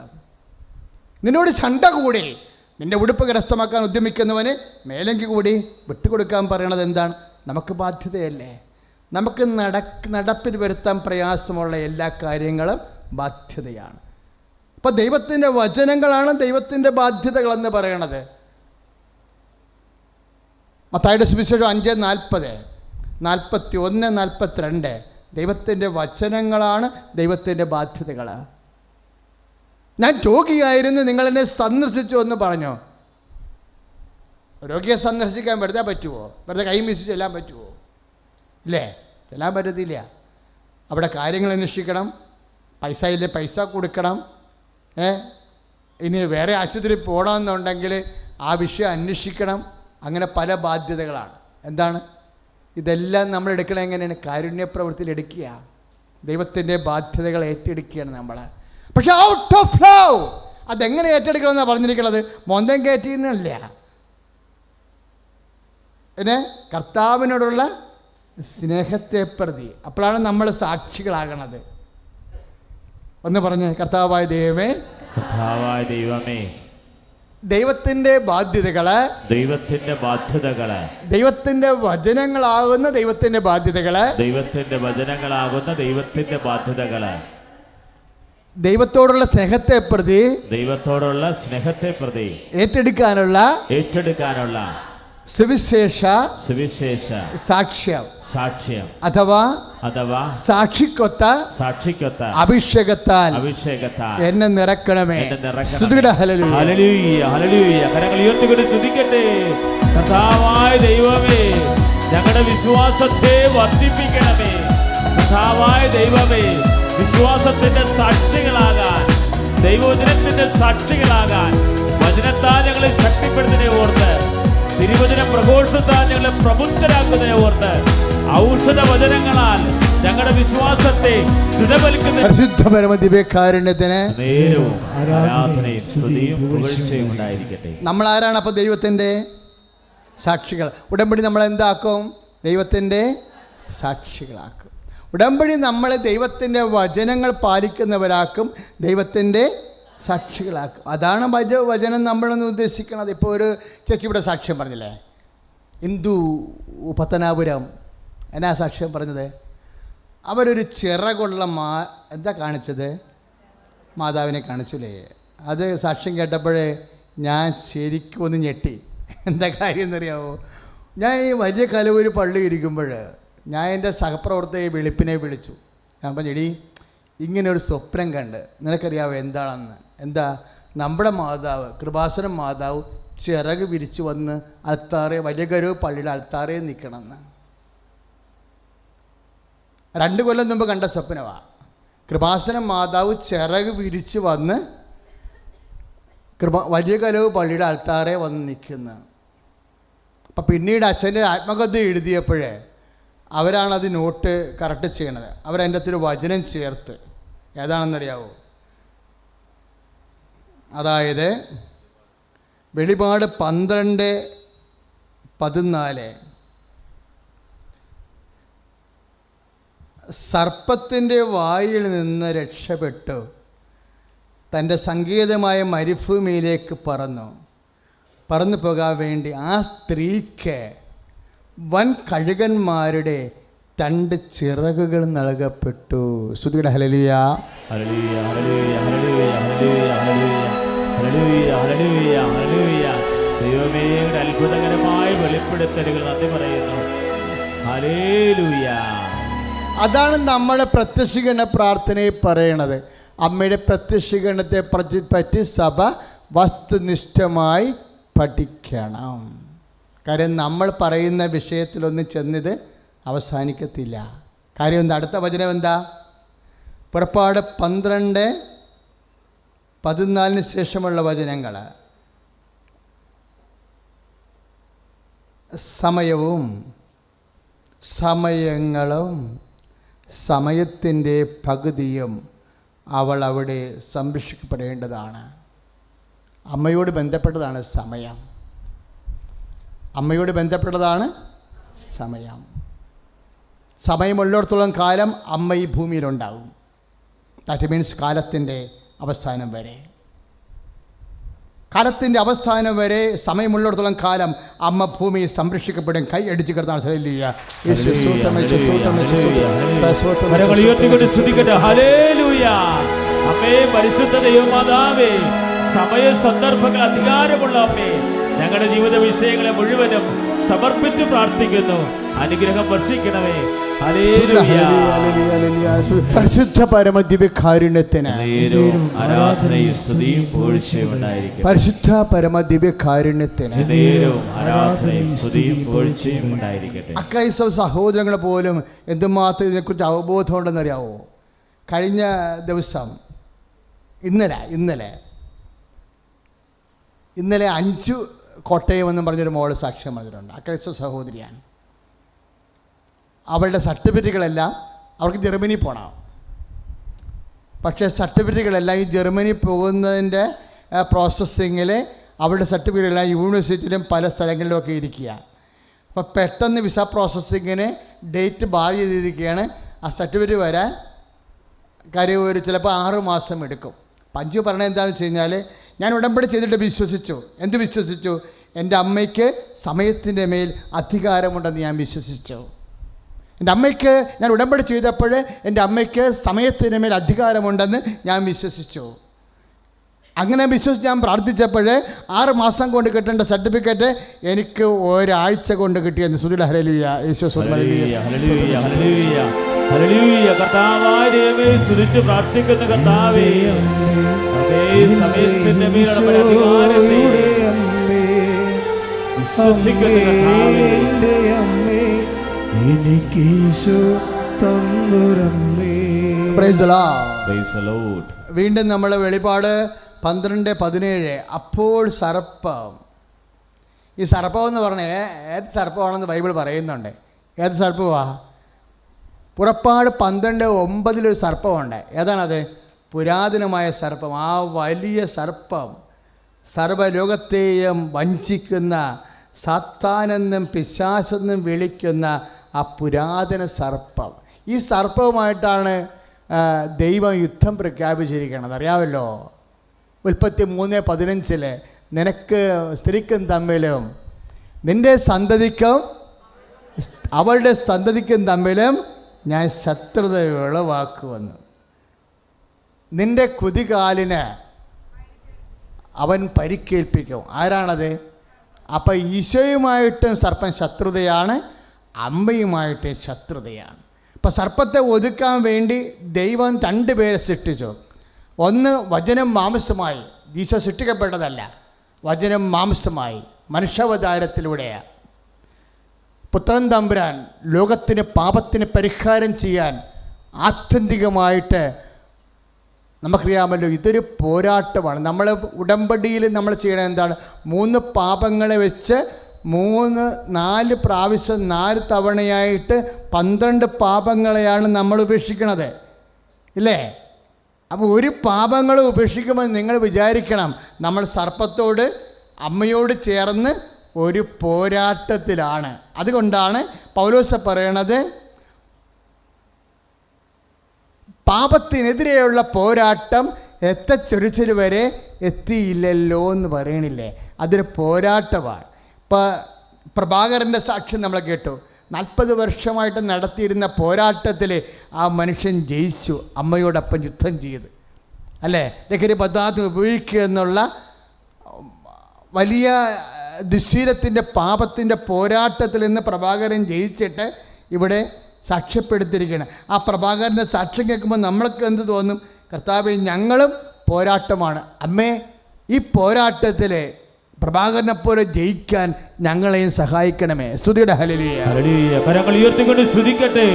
നിന്നോട് ചണ്ട കൂടി നിൻ്റെ ഉടുപ്പ് കരസ്ഥമാക്കാൻ ഉദ്യമിക്കുന്നവന് മേലങ്കി കൂടി വിട്ടുകൊടുക്കാൻ പറയണത് എന്താണ്? നമുക്ക് ബാധ്യതയല്ലേ? നമുക്ക് നടപ്പിൽ വരുത്താൻ പ്രയാസമുള്ള എല്ലാ കാര്യങ്ങളും ബാധ്യതയാണ്. അപ്പോൾ ദൈവത്തിൻ്റെ വചനങ്ങളാണ് ദൈവത്തിൻ്റെ ബാധ്യതകളെന്ന് പറയണത്. മത്തായിയുടെ സുവിശേഷം 5:40, 41, 42 ദൈവത്തിൻ്റെ വചനങ്ങളാണ് ദൈവത്തിൻ്റെ ബാധ്യതകൾ. ഞാൻ രോഗിയായിരുന്നു, നിങ്ങളെന്നെ സന്ദർശിച്ചു എന്ന് പറഞ്ഞു. രോഗിയെ സന്ദർശിക്കാൻ വെറുതെ പറ്റുമോ? വെറുതെ കൈമീശി ചെല്ലാൻ പറ്റുമോ? ഇല്ലേ? ചെല്ലാൻ പറ്റത്തില്ല. അവിടെ കാര്യങ്ങൾ അന്വേഷിക്കണം, പൈസ ഇല്ലേ പൈസ കൊടുക്കണം. ഇനി വേറെ ആശുപത്രി പോകണമെന്നുണ്ടെങ്കിൽ ആ വിഷയം അന്വേഷിക്കണം. അങ്ങനെ പല ബാധ്യതകളാണ്. എന്താണ് ഇതെല്ലാം നമ്മൾ എടുക്കണം? എങ്ങനെയാണ്? കാരുണ്യ പ്രവൃത്തിയിൽ എടുക്കുക. ദൈവത്തിൻ്റെ ബാധ്യതകൾ ഏറ്റെടുക്കുകയാണ് നമ്മൾ. പക്ഷെ ഔട്ട് ഓഫ് ലവ് അതെങ്ങനെ ഏറ്റെടുക്കണമെന്നാണ് പറഞ്ഞിരിക്കുന്നത്? മൊന്തം കയറ്റിന്നല്ല, പിന്നെ കർത്താവിനോടുള്ള സ്നേഹത്തെ പ്രതി. അപ്പോഴാണ് നമ്മൾ സാക്ഷികളാകണത്. ഒന്ന് പറഞ്ഞ്, കർത്താവായ ദൈവമേ, ദൈവത്തിൻ്റെ ബാധ്യതകള് ദൈവത്തിൻ്റെ വചനങ്ങളാകുന്ന ദൈവത്തിൻ്റെ ബാധ്യതകള് ദൈവത്തോടുള്ള സ്നേഹത്തെ പ്രതി ഏറ്റെടുക്കാനുള്ള സുവിശേഷ സാക്ഷ്യം അഥവാ സാക്ഷിക്കൊത്ത അഭിഷേകത്താൽ എന്നെ നിറക്കണമേ. Hallelujah, hallelujah. കരങ്ങൾ ഉയർത്തിക്കൊണ്ട് സ്തുതിക്കട്ടെ. കർത്താവായ ദൈവമേ, ഞങ്ങളുടെ വിശ്വാസത്തെ വർദ്ധിപ്പിക്കണമേ. കർത്താവായ ദൈവമേ, വിശ്വാസത്തിന്റെ സാക്ഷികളാകാൻ, ദൈവവചനത്തിന്റെ സാക്ഷികളാകാൻ വചനത്താൽ ഞങ്ങളെ ശക്തിപ്പെടുന്നതിനെ ഓർത്ത്, തിരുവചന പ്രഘോഷത്താൽ ഞങ്ങളെ പ്രബുദ്ധരാക്കുന്നതിനെ ഓർത്ത്, ഔഷധ വചനങ്ങളാൽ ഞങ്ങളുടെ വിശ്വാസത്തെ ദൃഢവൽക്കുന്ന പരിശുദ്ധ പരമദിവ്യകാരുണ്യത്തിന് ആരാധനയും സ്തുതിയും പുകഴ്ചയും ഉണ്ടായിരിക്കട്ടെ. നമ്മൾ ആരാണ് അപ്പോൾ? ദൈവത്തിൻ്റെ സാക്ഷികൾ. ഉടമ്പടി നമ്മൾ എന്താക്കും? ദൈവത്തിൻ്റെ സാക്ഷികളാക്കും. ഉടമ്പടി നമ്മളെ ദൈവത്തിൻ്റെ വചനങ്ങൾ പാലിക്കുന്നവരാക്കും, ദൈവത്തിൻ്റെ സാക്ഷികളാക്കും. അതാണ് വചനം നമ്മളൊന്ന് ഉദ്ദേശിക്കുന്നത്. ഇപ്പോൾ ഒരു ചേച്ചി ഇവിടെ സാക്ഷ്യം പറഞ്ഞില്ലേ, ഹിന്ദു പത്തനാപുരം. എന്നാ സാക്ഷ്യം പറഞ്ഞത്? അവരൊരു ചിറകുള്ള എന്താ കാണിച്ചത്? മാതാവിനെ കാണിച്ചില്ലേ? അത് സാക്ഷ്യം കേട്ടപ്പോഴേ ഞാൻ ശരിക്കും ഒന്ന് ഞെട്ടി. എന്താ കാര്യം എന്നറിയാമോ? ഞാൻ ഈ വലിയ കലവൂര് പള്ളി ഇരിക്കുമ്പോൾ ഞാൻ എൻ്റെ സഹപ്രവർത്തകയെ വെളുപ്പിനെ വിളിച്ചു. ഞാൻ പറഞ്ഞു, എടീ ഇങ്ങനെ ഒരു സ്വപ്നം കണ്ട്, നിനക്കറിയാവോ എന്താണെന്ന്? എന്താ? നമ്മുടെ മാതാവ്, കൃപാസനം മാതാവ് ചിറക് വിരിച്ചു വന്ന് അൽത്താറെ വലിയ കരു പള്ളിയുടെ അൽത്താറെ നിൽക്കണമെന്ന്. 2 കൊല്ലം മുമ്പ് കണ്ട സ്വപ്നമാണ്. കൃപാസനം മാതാവ് ചിറക് വിരിച്ച് വന്ന് വലിയ കലവ് പള്ളിയുടെ അൽത്താറെ വന്ന് നിൽക്കുന്നു. അപ്പം പിന്നീട് അച്ഛൻ്റെ ആത്മകഥ എഴുതിയപ്പോഴേ അവരാണത് നോട്ട് കറക്റ്റ് ചെയ്യണത്. അവരതിൻ്റെ അകത്തൊരു വചനം ചേർത്ത്. ഏതാണെന്നറിയാവോ? അതായത് വെളിപാട് 12:14 സർപ്പത്തിൻ്റെ വായിൽ നിന്ന് രക്ഷപ്പെട്ടു തൻ്റെ സങ്കേതമായ മരുഭൂമിയിലേക്ക് പറന്നു പോകാൻ വേണ്ടി ആ സ്ത്രീക്ക് വൻ കഴുകന്മാരുടെ 2 ചിറകുകൾ നൽകപ്പെട്ടു. ശ്രുതിയുടെ ഹല്ലേലൂയ. ഹല്ലേലൂയ, ഹല്ലേലൂയ, ഹല്ലേലൂയ, ഹല്ലേലൂയ, ഹല്ലേലൂയ, ഹല്ലേലൂയ, ഹല്ലേലൂയ. ദൈവമേ, ഒരു അത്ഭുതകരമായ വെളിപ്പെടുത്തലുകൾ നന്ദി പറയുന്നു. ഹല്ലേലൂയ. അതാണ് നമ്മളെ പ്രത്യക്ഷീകരണ പ്രാർത്ഥനയിൽ പറയണത്. അമ്മയുടെ പ്രത്യക്ഷീകരണത്തെ പറ്റി സഭ വസ്തുനിഷ്ഠമായി പഠിക്കണം. കാര്യം നമ്മൾ പറയുന്ന വിഷയത്തിലൊന്നും ചെന്നത് അവസാനിക്കത്തില്ല. കാര്യം എന്താ? അടുത്ത വചനം എന്താ? പുറപ്പാട് 12:14 ശേഷമുള്ള വചനങ്ങൾ. സമയവും സമയങ്ങളും സമയത്തിൻ്റെ പകുതിയും അവൾ അവിടെ സംരക്ഷിക്കപ്പെടേണ്ടതാണ്. അമ്മയോട് ബന്ധപ്പെട്ടതാണ് സമയം. അമ്മയോട് ബന്ധപ്പെട്ടതാണ് സമയം. സമയമുള്ളിടത്തോളം കാലം അമ്മ ഈ ഭൂമിയിലുണ്ടാവും. ദാറ്റ് മീൻസ് കാലത്തിൻ്റെ അവസാനം വരെ. കാലത്തിൻ്റെ അവസാനം വരെ സമയമുള്ളിടത്തോളം കാലം അമ്മ ഭൂമി സംരക്ഷിക്കപ്പെടും. കൈ അടിച്ച് കിടന്നാണ്. അമ്മേ, പരിശുദ്ധ ദൈവമാതാവേ, സമയ സന്ദർഭങ്ങൾ അധികാരമുള്ള അമ്മേ, ഞങ്ങളുടെ ജീവിത വിഷയങ്ങളെ മുഴുവനും സമർപ്പിച്ച് പ്രാർത്ഥിക്കുന്നു. അനുഗ്രഹം വർഷിക്കണമേ. പരിശുദ്ധ പരമദിവ്യകാരുണ്യത്തിന് ആരാധനയും സ്തുതിയും പുകഴ്ചയും ഉണ്ടായിരിക്കട്ടെ. പരിശുദ്ധ പരമദിവ്യകാരുണ്യത്തിന് ആരാധനയും സ്തുതിയും പുകഴ്ചയും ഉണ്ടായിരിക്കട്ടെ. അക്രൈസ്തവ സഹോദരങ്ങൾ പോലും എന്തുമാത്രം ഇതിനെക്കുറിച്ച് അവബോധം ഉണ്ടെന്നറിയാവോ? കഴിഞ്ഞ ദിവസം ഇന്നലെ 5 കോട്ടയം എന്നും പറഞ്ഞൊരു മോള് സാക്ഷ്യം പറഞ്ഞിട്ടുണ്ട്. അക്രൈസ്തവ സഹോദരിയാണ്. അവളുടെ സർട്ടിഫിക്കറ്റുകളെല്ലാം അവർക്ക് ജർമ്മനി പോകണം. പക്ഷേ സർട്ടിഫിക്കറ്റുകളെല്ലാം ഈ ജർമ്മനി പോകുന്നതിൻ്റെ പ്രോസസ്സിങ്ങിൽ അവളുടെ സർട്ടിഫിക്കറ്റുകളെല്ലാം യൂണിവേഴ്സിറ്റിയിലും പല സ്ഥലങ്ങളിലുമൊക്കെ ഇരിക്കുക. അപ്പോൾ പെട്ടെന്ന് വിസ പ്രോസസ്സിങ്ങിന് ഡേറ്റ് ബാർ ചെയ്തിരിക്കുകയാണ്. ആ സർട്ടിഫിക്കറ്റ് വരാൻ കാര്യം ചിലപ്പോൾ 6 മാസം എടുക്കും. പഞ്ചു പറഞ്ഞത് എന്താണെന്ന് വെച്ച് കഴിഞ്ഞാൽ, ഞാൻ ഉടമ്പടി ചെയ്തിട്ട് വിശ്വസിച്ചു. എന്ത് വിശ്വസിച്ചു? എൻ്റെ അമ്മയ്ക്ക് സമയത്തിൻ്റെ മേൽ അധികാരമുണ്ടെന്ന് ഞാൻ വിശ്വസിച്ചു. എൻ്റെ അമ്മയ്ക്ക് ഞാൻ ഉടമ്പടി ചെയ്തപ്പോൾ എൻ്റെ അമ്മയ്ക്ക് സമയത്തിൻ്റെ മേൽ അധികാരമുണ്ടെന്ന് ഞാൻ വിശ്വസിച്ചു. അങ്ങനെ വിശ്വസിച്ച് ഞാൻ പ്രാർത്ഥിച്ചപ്പോൾ 6 മാസം കൊണ്ട് കിട്ടേണ്ട സർട്ടിഫിക്കറ്റ് എനിക്ക് ഒരാഴ്ച കൊണ്ട് കിട്ടിയെന്ന്. സുധിയുടെ ഹല്ലേലൂയ. യേശുവേ കർത്താവേ, സ്തുതിച്ച് പ്രാർത്ഥിക്കുന്ന കർത്താവേ, സമയത്തിന്റെ വിശ്വസിക്കുന്ന കർത്താവേ, വീണ്ടും നമ്മൾ വെളിപാട് 12:17 അപ്പോൾ സർപ്പം. ഈ സർപ്പം എന്ന് പറഞ്ഞാൽ ഏത് സർപ്പമാണെന്ന് ബൈബിൾ പറയുന്നുണ്ട്. ഏത് സർപ്പമാ? പുറപ്പാട് 12:9 ഒരു സർപ്പമുണ്ട്. ഏതാണത്? പുരാതനമായ സർപ്പം. ആ വലിയ സർപ്പം സർവ്വലോകത്തെയും വഞ്ചിക്കുന്ന, സാത്താനെന്നും പിശാചെന്നും വിളിക്കുന്ന ആ പുരാതന സർപ്പം. ഈ സർപ്പവുമായിട്ടാണ് ദൈവം യുദ്ധം പ്രഖ്യാപിച്ചിരിക്കുന്നത്. അറിയാമല്ലോ, ഉൽപ്പത്തി 3:15 നിനക്ക് സ്ത്രീക്കും തമ്മിലും നിൻ്റെ സന്തതിക്കും അവളുടെ സന്തതിക്കും തമ്മിലും ഞാൻ ശത്രുത ഉളവാക്കുമെന്ന്. നിൻ്റെ കുതികാലിന് അവൻ പരിക്കേൽപ്പിക്കും. ആരാണത്? അപ്പം ഈശോയുമായിട്ടും സർപ്പം ശത്രുതയാണ്, അമ്മയുമായിട്ട് ശത്രുതയാണ്. അപ്പം സർപ്പത്തെ ഒതുക്കാൻ വേണ്ടി ദൈവം 2 പേരെ സൃഷ്ടിച്ചു. ഒന്ന് വചനം മാംസമായി. ഈശോ സൃഷ്ടിക്കപ്പെട്ടതല്ല. വചനം മാംസമായി മനുഷ്യാവതാരത്തിലൂടെയാണ്. പുത്രൻ തമ്പുരാൻ ലോകത്തിന് പാപത്തിന് പരിഹാരം ചെയ്യാൻ ആത്യന്തികമായിട്ട് നമുക്കറിയാമല്ലോ, ഇതൊരു പോരാട്ടമാണ്. നമ്മൾ ഉടമ്പടിയിൽ നമ്മൾ ചെയ്യണത് എന്താണ്? 3 പാപങ്ങളെ വെച്ച് 4 പ്രാവശ്യം 4 തവണയായിട്ട് 12 പാപങ്ങളെയാണ് നമ്മൾ ഉപേക്ഷിക്കണത്, ഇല്ലേ? അപ്പോൾ ഒരു പാപങ്ങൾ ഉപേക്ഷിക്കുമ്പോൾ നിങ്ങൾ വിചാരിക്കണം, നമ്മൾ സർപ്പത്തോട് അമ്മയോട് ചേർന്ന് ഒരു പോരാട്ടത്തിലാണ്. അതുകൊണ്ടാണ് പൗലോസ് പറയണത്, പാപത്തിനെതിരെയുള്ള പോരാട്ടം എത്തച്ചൊരിച്ചിൽ വരെ എത്തിയില്ലല്ലോ എന്ന് പറയണില്ലേ? അതൊരു പോരാട്ടമാണ്. ഇപ്പോൾ പ്രഭാകരൻ്റെ സാക്ഷ്യം നമ്മൾ കേട്ടു. 40 വർഷമായിട്ട് നടത്തിയിരുന്ന പോരാട്ടത്തിൽ ആ മനുഷ്യൻ ജയിച്ചു, അമ്മയോടൊപ്പം യുദ്ധം ചെയ്ത്, അല്ലേ? ലഹരി പദാർത്ഥം ഉപയോഗിക്കുക എന്നുള്ള വലിയ ദുശ്ശീലത്തിൻ്റെ പാപത്തിൻ്റെ പോരാട്ടത്തിൽ നിന്ന് പ്രഭാകരൻ ജയിച്ചിട്ട് ഇവിടെ സാക്ഷ്യപ്പെടുത്തിയിരിക്കുകയാണ്. ആ പ്രഭാകരൻ്റെ സാക്ഷ്യം കേൾക്കുമ്പോൾ നമ്മൾക്ക് എന്ത് തോന്നും? കർത്താവേ, ഞങ്ങളും പോരാട്ടമാണ്. അമ്മേ, ഈ പോരാട്ടത്തിൽ പ്രഭാകരനെ പോലെ ജയിക്കാൻ ഞങ്ങളെയും സഹായിക്കണമേ. സ്തുതിയുടെ ഹല്ലേലൂയ. ഹല്ലേലൂയ. കരങ്ങൾ ഉയർത്തിക്കൊണ്ട് സ്തുതിക്കട്ടെ.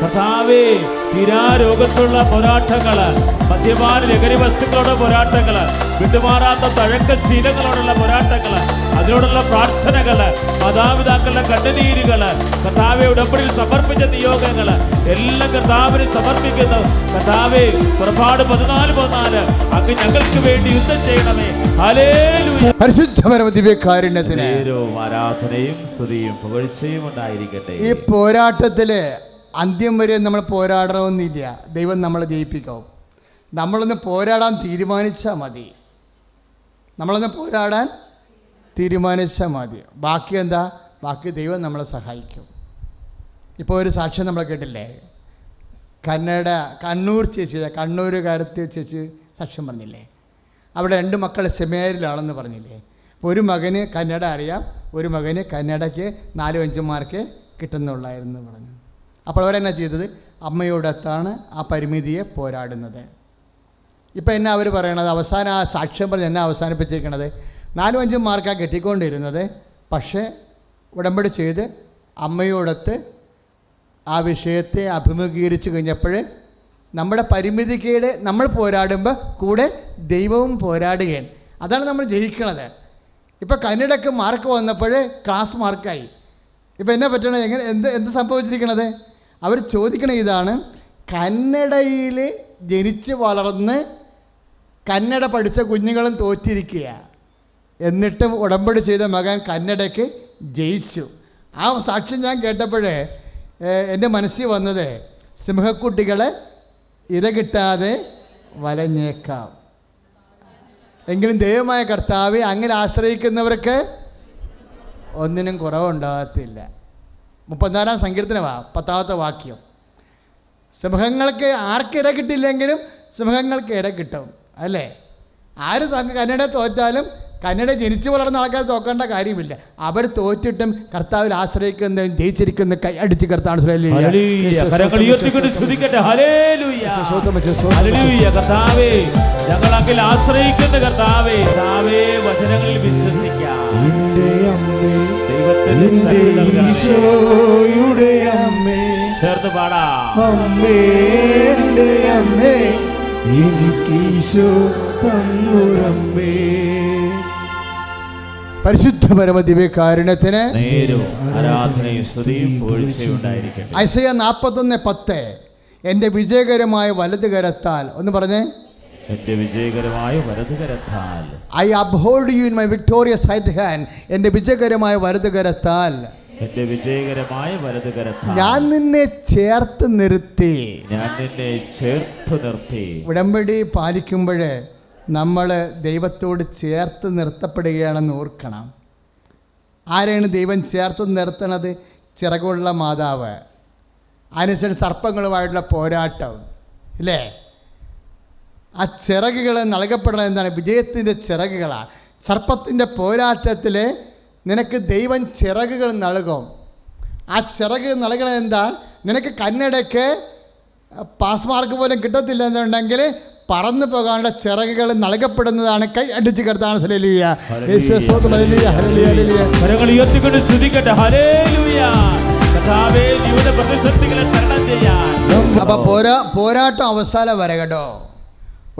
കർത്താവേ, തീരാരോഗത്തുള്ള പോരാട്ടങ്ങള്, മദ്യപാന ലഹരി വസ്തുക്കളുടെ പോരാട്ടങ്ങള്, വിട്ടുമാറാത്ത തഴക്ക ശീലങ്ങളോടുള്ള പോരാട്ടങ്ങള്, അതിനോടുള്ള പ്രാർത്ഥനകള്, മാതാപിതാക്കളുടെ കണ്ണുനീരുകള്, കർത്താവെ ഉടമ്പടിയിൽ സമർപ്പിച്ച നിയോഗങ്ങള് എല്ലാം കർത്താവിന് സമർപ്പിക്കുന്നു. കർത്താവെ, പുറപ്പാട് 14:14 അങ്ങ് ഞങ്ങൾക്ക് വേണ്ടി യുദ്ധം ചെയ്യണമേ. ഹല്ലേലൂയ. പരിശുദ്ധപരമ ദിവ്യകാരുണ്യത്തിന് ആരാധനയും സ്തുതിയും പുകഴ്ചയും ഉണ്ടായിരിക്കട്ടെ. ഈ പോരാട്ടത്തിൽ അന്ത്യം വരെ നമ്മൾ പോരാടണമെന്നില്ല. ദൈവം നമ്മളെ ജയിപ്പിക്കും. നമ്മളൊന്ന് പോരാടാൻ തീരുമാനിച്ചാൽ മതി. നമ്മളൊന്ന് പോരാടാൻ തീരുമാനിച്ചാൽ മതി. ബാക്കി എന്താ? ബാക്കി ദൈവം നമ്മളെ സഹായിക്കും. ഇപ്പോൾ ഒരു സാക്ഷ്യം നമ്മൾ കേട്ടില്ലേ? കണ്ണൂർ കണ്ണൂരുകാരത്തെ ചേച്ചി സാക്ഷ്യം പറഞ്ഞില്ലേ? അവിടെ 2 മക്കൾ സെമിനാരിലാണെന്ന് പറഞ്ഞില്ലേ? അപ്പോൾ ഒരു മകന് കന്നഡ അറിയാം, ഒരു മകന് കന്നഡയ്ക്ക് 4-5 മാർക്ക് കിട്ടുന്നുള്ളായിരുന്നു പറഞ്ഞു. അപ്പോൾ അവരെന്നാ ചെയ്തത്? അമ്മയോടൊത്താണ് ആ പരിമിതിയെ പോരാടുന്നത്. ഇപ്പം എന്നാ അവർ പറയണത്? അവസാനം ആ സാക്ഷ്യം പറഞ്ഞ് എന്നെ അവസാനിപ്പിച്ചിരിക്കണത് 4-5 മാർക്കാണ് കിട്ടിക്കൊണ്ടിരുന്നത്. പക്ഷേ ഉടമ്പടി ചെയ്ത് അമ്മയോടൊത്ത് ആ വിഷയത്തെ അഭിമുഖീകരിച്ച് കഴിഞ്ഞപ്പോൾ നമ്മുടെ പരിമിതിക്കേട് നമ്മൾ പോരാടുമ്പോൾ കൂടെ ദൈവവും പോരാടുകയാണ്. അതാണ് നമ്മൾ ജയിക്കണത്. ഇപ്പോൾ കന്നഡയ്ക്ക് മാർക്ക് വന്നപ്പോൾ ക്ലാസ് മാർക്കായി. ഇപ്പോൾ എന്നാ പറ്റണത്? എന്ത് സംഭവിച്ചിരിക്കണത്? അവർ ചോദിക്കണ ഇതാണ്, കന്നഡയിൽ ജനിച്ച് വളർന്ന് കന്നഡ പഠിച്ച കുഞ്ഞുങ്ങളും തോറ്റിരിക്കുക, എന്നിട്ടും ഉടമ്പടി ചെയ്ത മകൻ കന്നഡയ്ക്ക് ജയിച്ചു. ആ സാക്ഷ്യം ഞാൻ കേട്ടപ്പോഴേ എൻ്റെ മനസ്സിൽ വന്നത്, സിംഹക്കുട്ടികളെ ഇര കിട്ടാതെ വലഞ്ഞേക്കാം, എങ്കിലും ദൈവമായ കർത്താവെ അങ്ങനെ ആശ്രയിക്കുന്നവർക്ക് ഒന്നിനും കുറവുണ്ടാകത്തില്ല. 34-ാം സങ്കീർത്തനമാണ് 10-ാമത്തെ വാക്യം. സിംഹങ്ങൾക്ക് ആർക്ക് ഇര കിട്ടില്ലെങ്കിലും സിംഹങ്ങൾക്ക് ഇര കിട്ടും, അല്ലേ? ആര് കന്നഡ തോറ്റാലും കന്നഡ ജനിച്ചു വളർന്ന ആൾക്കാർ തോക്കേണ്ട കാര്യമില്ല. അവർ തോറ്റിട്ടും കർത്താവിൽ ആശ്രയിക്കുന്നതും ജയിച്ചിരിക്കുന്ന കൈ അടിച്ച് കർത്താവ് ആശ്രയിക്കുന്ന കർത്താവേ, വചനങ്ങളിൽ വിശ്വസിക്കാം. ചേർത്ത് പാടാം. പരിശുദ്ധ പരമ ദിവ്യകാരുണ്യത്തിന് ഐസയ്യാ 41:10 എൻ്റെ വിജയകരമായ വലതുകരത്താൽ, ഒന്ന് പറഞ്ഞേ, എൻ്റെ വിജയകരമായ വലതുകരത്താൽ. I uphold you in my victorious right hand. എൻ്റെ വിജയകരമായ വലതുകരത്താൽ, എൻ്റെ വിജയകരമായ വലതുകരത്താൽ ഞാൻ നിന്നെ ചേർത്ത് നിർത്തി. ഉടമ്പടി പാലിക്കുമ്പോൾ നമ്മൾ ദൈവത്തോട് ചേർത്ത് നിർത്തപ്പെടുകയാണെന്ന് ഓർക്കണം. ആരെയാണ് ദൈവം ചേർത്ത് നിർത്തണത്? ചിറകുള്ള മാതാവ്. അതിനനുസരിച്ച് സർപ്പങ്ങളുമായിട്ടുള്ള പോരാട്ടം, ഇല്ലേ? ആ ചിറകുകൾ നൽകപ്പെടുന്നത് എന്താണ്? വിജയത്തിൻ്റെ ചിറകുകളാണ്. സർപ്പത്തിൻ്റെ പോരാട്ടത്തിൽ നിനക്ക് ദൈവം ചിറകുകൾ നൽകും. ആ ചിറക് നൽകണത് എന്താ? നിനക്ക് കന്നഡയ്ക്ക് പാസ് മാർക്ക് പോലും കിട്ടത്തില്ല എന്നുണ്ടെങ്കിൽ പറന്നു പോകാനുള്ള ചിറകുകൾ നൽകപ്പെടുന്നതാണ്. കൈ അടിച്ച് കർത്താവ് ഹല്ലേലൂയ. കരങ്ങൾ ഉയർത്തിക്കൊണ്ട് സ്തുതിക്കട്ടെ. ഹല്ലേലൂയ. കർത്താവേ, ജീവിത പ്രതിസന്ധികളെ തരണം ചെയ്യാൻ. അപ്പൊ പോരാട്ടം അവസാനം വരെ കേട്ടോ.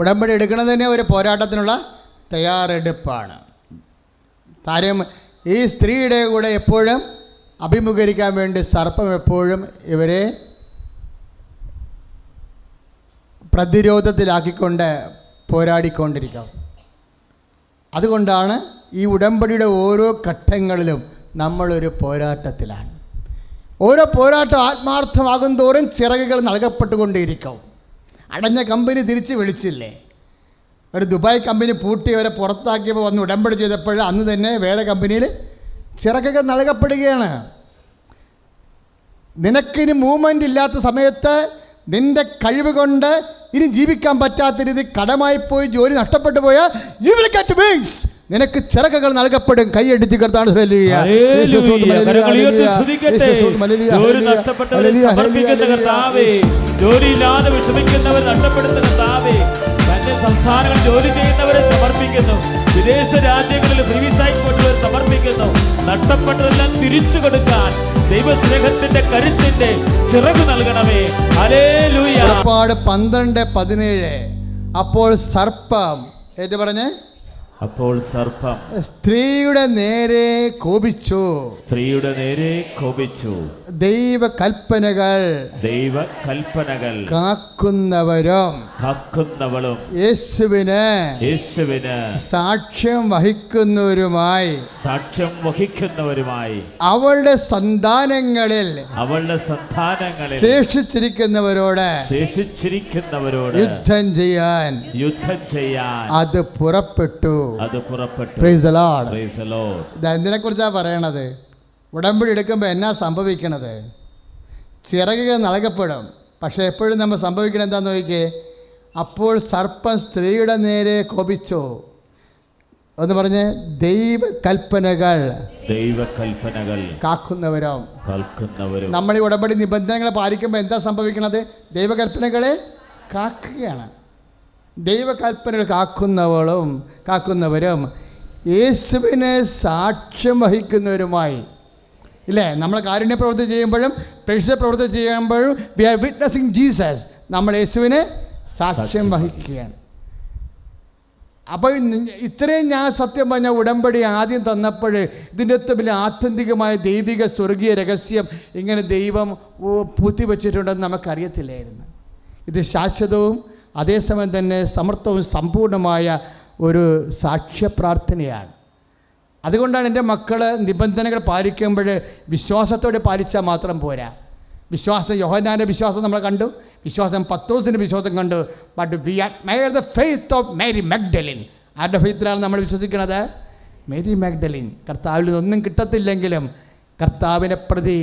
ഉടമ്പടി എടുക്കുന്നത് തന്നെ ഒരു പോരാട്ടത്തിനുള്ള തയ്യാറെടുപ്പാണ്. കാര്യം ഈ സ്ത്രീയുടെ കൂടെ എപ്പോഴും അഭിമുഖീകരിക്കാൻ വേണ്ടി സർപ്പം എപ്പോഴും ഇവരെ പ്രതിരോധത്തിലാക്കിക്കൊണ്ട് പോരാടിക്കൊണ്ടിരിക്കും. അതുകൊണ്ടാണ് ഈ ഉടമ്പടിയുടെ ഓരോ ഘട്ടങ്ങളിലും നമ്മളൊരു പോരാട്ടത്തിലാണ്. ഓരോ പോരാട്ടം ആത്മാർത്ഥമാകും തോറും ചിറകുകൾ നൽകപ്പെട്ടുകൊണ്ടേയിരിക്കും. അടഞ്ഞ കമ്പനി തിരിച്ച് വിളിച്ചില്ലേ? ഒരു ദുബായ് കമ്പനി പൂട്ടിയവരെ പുറത്താക്കിയപ്പോൾ വന്ന് ഉടമ്പടി ചെയ്തപ്പോൾ അന്ന് തന്നെ വേറെ കമ്പനിയിൽ ചിറകുകൾ നൽകപ്പെടുകയാണ്. നിനക്കിനി മൂവ്മെൻ്റ് ഇല്ലാത്ത സമയത്ത് നിൻ്റെ കഴിവ് കൊണ്ട് ഇനി ജീവിക്കാൻ പറ്റാത്ത രീതി കടമായി പോയി ജോലി നഷ്ടപ്പെട്ടു പോയാൽ you will get wings. നിനക്ക് ചിറകുകൾ നൽകപ്പെടും. കൈയടിച്ച് കർത്താവ് ജോലിയില്ലാതെ വിഷമിക്കുന്നവർ നഷ്ടപ്പെടുത്തുന്ന കർത്താവേ, തന്റെ സംസ്ഥാനങ്ങളിൽ ജോലി ചെയ്യുന്നവരെ സമർപ്പിക്കുന്നു. വിദേശ രാജ്യങ്ങളിൽ സർവീസായി കൊണ്ടുവരെ സമർപ്പിക്കുന്നു. നഷ്ടപ്പെട്ടതെല്ലാം തിരിച്ചു കൊടുക്കാൻ ദൈവസ്നേഹത്തിന്റെ കരുത്തിന്റെ ചിറക് നൽകണമേ. ഹല്ലേലൂയ. 12:17 അപ്പോൾ സർപ്പം ഏറ്റു പറഞ്ഞേ. അപ്പോൾ സർപ്പം സ്ത്രീയുടെ നേരെ കോപിച്ചു. സ്ത്രീയുടെ നേരെ കോപിച്ചു. ദൈവകൽപ്പനകൾ കാക്കുന്നവരും യേശുവിന് സാക്ഷ്യം വഹിക്കുന്നവരുമായി അവളുടെ സന്താനങ്ങളിൽ ശേഷിച്ചിരിക്കുന്നവരോട് യുദ്ധം ചെയ്യാൻ അത് പുറപ്പെട്ടു. ഇതിനെ കുറിച്ചാണ് പറയണത്. ഉടമ്പടി എടുക്കുമ്പോൾ എന്നാ സംഭവിക്കണത്? ചിറകുകൾ നൽകപ്പെടും. പക്ഷേ എപ്പോഴും നമ്മൾ സംഭവിക്കണം എന്താണെന്ന് നോക്കിയേ. അപ്പോൾ സർപ്പം സ്ത്രീയുടെ നേരെ കോപിച്ചു എന്ന് പറഞ്ഞ് ദൈവകൽപ്പനകൾ കാക്കുന്നവരും. നമ്മൾ ഈ ഉടമ്പടി നിബന്ധനകളെ പാലിക്കുമ്പോൾ എന്താ സംഭവിക്കണത്? ദൈവകൽപ്പനകളെ കാക്കുകയാണ്. ദൈവകൽപ്പനകൾ കാക്കുന്നവരും യേശുവിനെ സാക്ഷ്യം വഹിക്കുന്നവരുമായി. ഇല്ലേ? നമ്മൾ കാരുണ്യ പ്രവൃത്തി ചെയ്യുമ്പോഴും പ്രേക്ഷിത പ്രവൃത്തി ചെയ്യുമ്പോഴും വി ആർ വിറ്റ്നസിങ് ജീസസ്. നമ്മൾ യേശുവിനെ സാക്ഷ്യം വഹിക്കുകയാണ്. അപ്പോൾ ഇത്രയും ഞാൻ സത്യം പറഞ്ഞ ഉടമ്പടി ആദ്യം തന്നപ്പോൾ ഇതിൻ്റെ അകത്ത് വലിയ ആത്യന്തികമായ ദൈവിക സ്വർഗീയ രഹസ്യം ഇങ്ങനെ ദൈവം പൂത്തിവെച്ചിട്ടുണ്ടെന്ന് നമുക്കറിയത്തില്ലായിരുന്നു. ഇത് ശാശ്വതവും അതേസമയം തന്നെ സമർത്ഥവും സമ്പൂർണമായ ഒരു സാക്ഷ്യപ്രാർത്ഥനയാണ്. അതുകൊണ്ടാണ് എൻ്റെ മക്കൾ നിബന്ധനകൾ പാലിക്കുമ്പോൾ വിശ്വാസത്തോടെ പാലിച്ചാൽ മാത്രം പോരാ. വിശ്വാസം, യോഹന്നാൻ്റെ വിശ്വാസം നമ്മൾ കണ്ടു, വിശ്വാസം പത്രോസിൻ്റെ വിശ്വാസം കണ്ടു. But we admire the faith of Mary Magdalene. ആരുടെ ഫെയ്ത്തിലാണ് നമ്മൾ വിശ്വസിക്കുന്നത്? Mary Magdalene. കർത്താവിൽ നിന്നൊന്നും കിട്ടത്തില്ലെങ്കിലും കർത്താവിനെ പ്രതി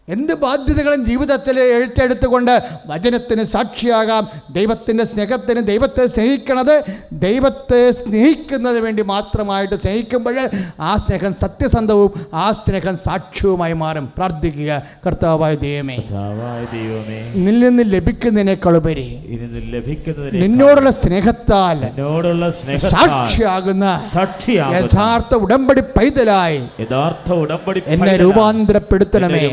എന്ത് ബാധ്യതകളും ജീവിതത്തിൽ ഏറ്റെടുത്തുകൊണ്ട് വചനത്തിന് സാക്ഷിയാകാം. ദൈവത്തിൻ്റെ സ്നേഹത്തിന് ദൈവത്തെ സ്നേഹിക്കണത് ദൈവത്തെ സ്നേഹിക്കുന്നതിന് വേണ്ടി മാത്രമായിട്ട് സ്നേഹിക്കുമ്പോൾ ആ സ്നേഹം സത്യസന്ധവും ആ സ്നേഹം സാക്ഷ്യവുമായി മാറും. പ്രാർത്ഥിക്കുക. കർത്താവായ ദൈവമേ, നിന്നിൽ നിന്ന് ലഭിക്കുന്നതിനേക്കാളുപരി നിന്നോടുള്ള സ്നേഹത്താൽ സാക്ഷിയാകുന്ന യഥാർത്ഥ ഉടമ്പടി പൈതലായി എന്നെ രൂപാന്തരപ്പെടുത്തണമേ.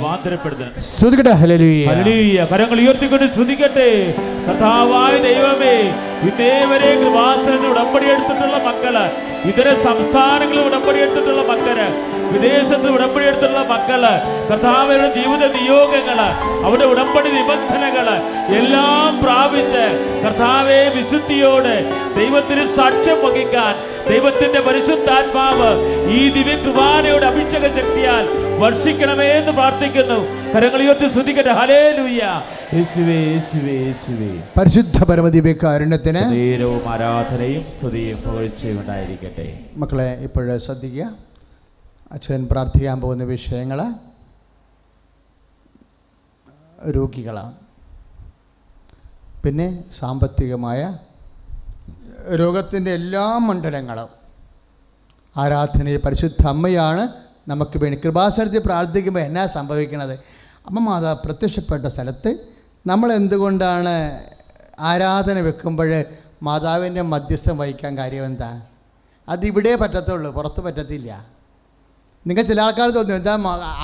കരങ്ങൾ ഉയർത്തിക്കൊണ്ട് സ്തുതിക്കട്ടെ. കർത്താവായ ദൈവമേ, ഇതേവരെ കൃപാസനത്തിൽ ഉടമ്പടി എടുത്തിട്ടുള്ള മക്കള്, ഇതര സംസ്ഥാനങ്ങളിൽ ഉടമ്പടി എടുത്തിട്ടുള്ള മക്കള്, വിദേശത്ത് ഉടമ്പടി എടുത്തിട്ടുള്ള മക്കള്, കർത്താവരുടെ ജീവിത നിയോഗങ്ങള്, അവരുടെ ഉടമ്പടി നിബന്ധനകള് എല്ലാം പ്രാപിച്ച് കർത്താവെ വിശുദ്ധിയോട് ദൈവത്തിന് സാക്ഷ്യം വഹിക്കാൻ ദൈവത്തിന്റെ പരിശുദ്ധാത്മാവ് ഈ ദിവ്യ കൃപാനയുടെ അഭിഷേക ശക്തിയാൽ വർഷിക്കണമേ എന്ന് പ്രാർത്ഥിക്കുന്നു. കരങ്ങൾ ഉയർത്തി സ്തുതിക്കട്ടെ. ഹല്ലേലൂയ. യേശുവേ, യേശുവേ, യേശുവേ. പരിശുദ്ധ പരമദിവ്യകാരുണ്യത്തിന് ആരാധനയും സ്തുതിയും പുകഴ്ചയും ഉണ്ടായിരിക്കട്ടെ. മക്കളെ, ഇപ്പോഴേ ശ്രദ്ധിക്കുക. അച്ഛൻ പ്രാർത്ഥിക്കാൻ പോകുന്ന വിഷയങ്ങൾ രോഗികളാണ്, പിന്നെ സാമ്പത്തികമായ രോഗത്തിൻ്റെ എല്ലാ മണ്ഡലങ്ങളും. ആരാധനയെ പരിശുദ്ധ അമ്മയാണ് നമുക്ക് വേണ്ടി. കൃപാസനത്തിൽ പ്രാർത്ഥിക്കുമ്പോൾ എന്നാ സംഭവിക്കണത്? അമ്മ മാതാ പ്രത്യക്ഷപ്പെട്ട സ്ഥലത്ത് നമ്മൾ എന്തുകൊണ്ടാണ് ആരാധന വെക്കുമ്പോൾ മാതാവിൻ്റെ മധ്യസ്ഥം വഹിക്കാൻ കാര്യം എന്താ? അതിവിടെ പറ്റത്തുള്ളൂ, പുറത്ത് പറ്റത്തില്ല. നിങ്ങൾ ചില ആൾക്കാർ തോന്നുന്നു എന്താ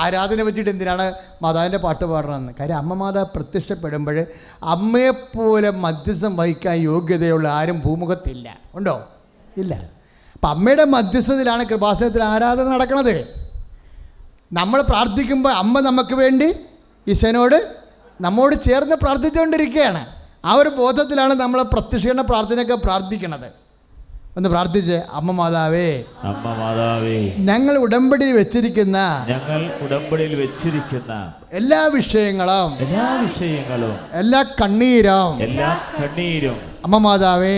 ആരാധന വെച്ചിട്ട് എന്തിനാണ് മാതാവിൻ്റെ പാട്ട് പാടണമെന്ന്. കാര്യം അമ്മ മാതാവ് പ്രത്യക്ഷപ്പെടുമ്പോൾ അമ്മയെപ്പോലെ മധ്യസ്ഥം വഹിക്കാൻ യോഗ്യതയുള്ള ആരും ഭൂമുഖത്തില്ല. ഉണ്ടോ? ഇല്ല. അപ്പം അമ്മയുടെ മധ്യസ്ഥതയിലാണ് കൃപാസനത്തിൽ ആരാധന നടക്കുന്നത്. നമ്മൾ പ്രാർത്ഥിക്കുമ്പോൾ അമ്മ നമുക്ക് വേണ്ടി ഈശോനോട് നമ്മോട് ചേർന്ന് പ്രാർത്ഥിച്ചുകൊണ്ടിരിക്കുകയാണ്. ആ ഒരു ബോധത്തിലാണ് നമ്മൾ പ്രത്യക്ഷീകരണ പ്രാർത്ഥനയൊക്കെ പ്രാർത്ഥിക്കുന്നത്. ഒന്ന് പ്രാർത്ഥിച്ച്, അമ്മ മാതാവേ, അമ്മ മാതാവേ, ഞങ്ങൾ ഉടമ്പടിയിൽ വെച്ചിരിക്കുന്ന എല്ലാ വിഷയങ്ങളും എല്ലാ കണ്ണീരും അമ്മ മാതാവേ,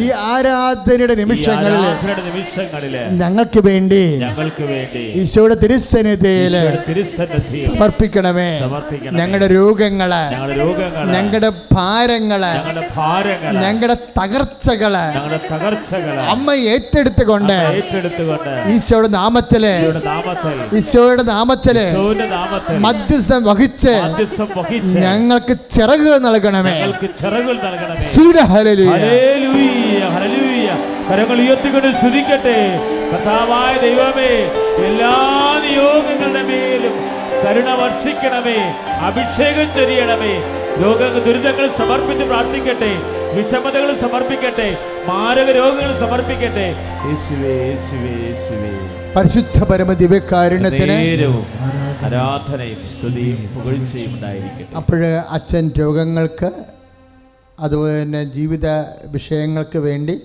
ഈ ആരാധനയുടെ നിമിഷങ്ങളിൽ ഞങ്ങൾക്ക് വേണ്ടി ഈശോയുടെ തിരുസന്നിധിയിൽ സമർപ്പിക്കണമേ. ഞങ്ങളുടെ രോഗങ്ങള്, ഞങ്ങളുടെ ഭാരങ്ങള്, ഞങ്ങളുടെ തകർച്ചകള് അമ്മ ഏറ്റെടുത്തുകൊണ്ട് ഈശോയുടെ നാമത്തില് മധ്യസ്ഥം വഹിച്ച് ഞങ്ങൾക്ക് ചിറകുകൾ നൽകണമേ. കരങ്ങൾ ഉയർത്തിക്കൊണ്ട് സ്തുതിക്കട്ടെ. കർത്താവായ ദൈവമേ, എല്ലാ നിയോഗങ്ങളുടെ മേലും കരുണ വർഷിക്കണമേ, അഭിഷേകം ചൊരിയണമേ. ദുരിതങ്ങൾ സമർപ്പിച്ച് പ്രാർത്ഥിക്കട്ടെ, വിഷമതകൾ സമർപ്പിക്കട്ടെ, മാരക രോഗങ്ങൾ സമർപ്പിക്കട്ടെ. യേശുവേ, യേശുവേ, യേശുവേ. പരിശുദ്ധ പരമ ദിവ്യകാരുണ്യത്തിന് ആരാധനയും സ്തുതിയും പുകഴ്ചയും ഉണ്ടായിരിക്കട്ടെ. അപ്പോഴ് അച്ഛൻ രോഗങ്ങൾക്ക് അതുപോലെ തന്നെ ജീവിത വിഷയങ്ങൾക്ക് വേണ്ടി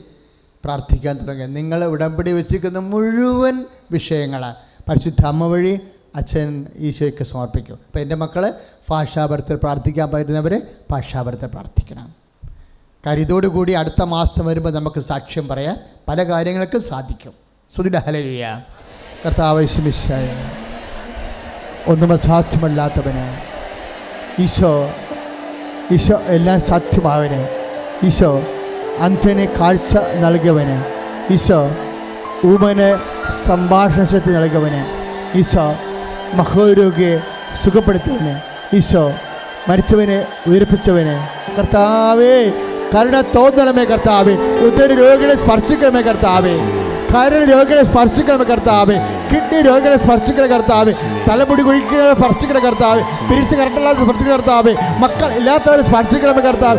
പ്രാർത്ഥിക്കാൻ തുടങ്ങി. നിങ്ങൾ ഉടമ്പടി വെച്ചിരിക്കുന്ന മുഴുവൻ വിഷയങ്ങൾ പരിശുദ്ധ അമ്മ വഴി അച്ഛൻ ഈശോയ്ക്ക് സമർപ്പിക്കും. അപ്പോൾ എൻ്റെ മക്കൾ ഭാഷാപരത്തിൽ പ്രാർത്ഥിക്കാൻ പറ്റുന്നവർ ഭാഷാപരത്തിൽ പ്രാർത്ഥിക്കണം. കാര്യം ഇതോടുകൂടി അടുത്ത മാസം വരുമ്പോൾ നമുക്ക് സാക്ഷ്യം പറയാൻ പല കാര്യങ്ങൾക്കും സാധിക്കും. സ്തുതിയുടെ ഹല്ലേലൂയ. കർത്താവേ യേശുമിശിഹായ, ഒന്നും സാധ്യമല്ലാത്തവന് ഈശോ എല്ലാം സാധ്യമാവന്. ഈശോ അന്ധന് കാഴ്ച നൽകിയവന്. ഈശോ ഊമന് സംഭാഷണ ശക്തി നൽകിയവന്. ഈശോ മഹോരോഗിയെ സുഖപ്പെടുത്തിയവന്. ഈശോ മരിച്ചവനെ ഉയർപ്പിച്ചവന്. കർത്താവേ, കരുണ തോന്നണമേ കർത്താവേ. ഉദര രോഗികളെ സ്പർശിക്കണമേ കർത്താവേ. കരൾ രോഗികളെ സ്പർശിക്കണമേ കർത്താവേ. കിഡ്നി രോഗികളെ സ്പർശിക്കണ കർത്താവേ. തലമുടി കുഴിക്കുന്നവരെ സ്പർശിക്കണ കർത്താവേ. പിരിച്ച് കറക്റ്റല്ലാതെ സ്പർശിക്കണ കർത്താവേ. മക്കൾ ഇല്ലാത്തവരെ സ്പർശിക്കണമേ കർത്താവ്.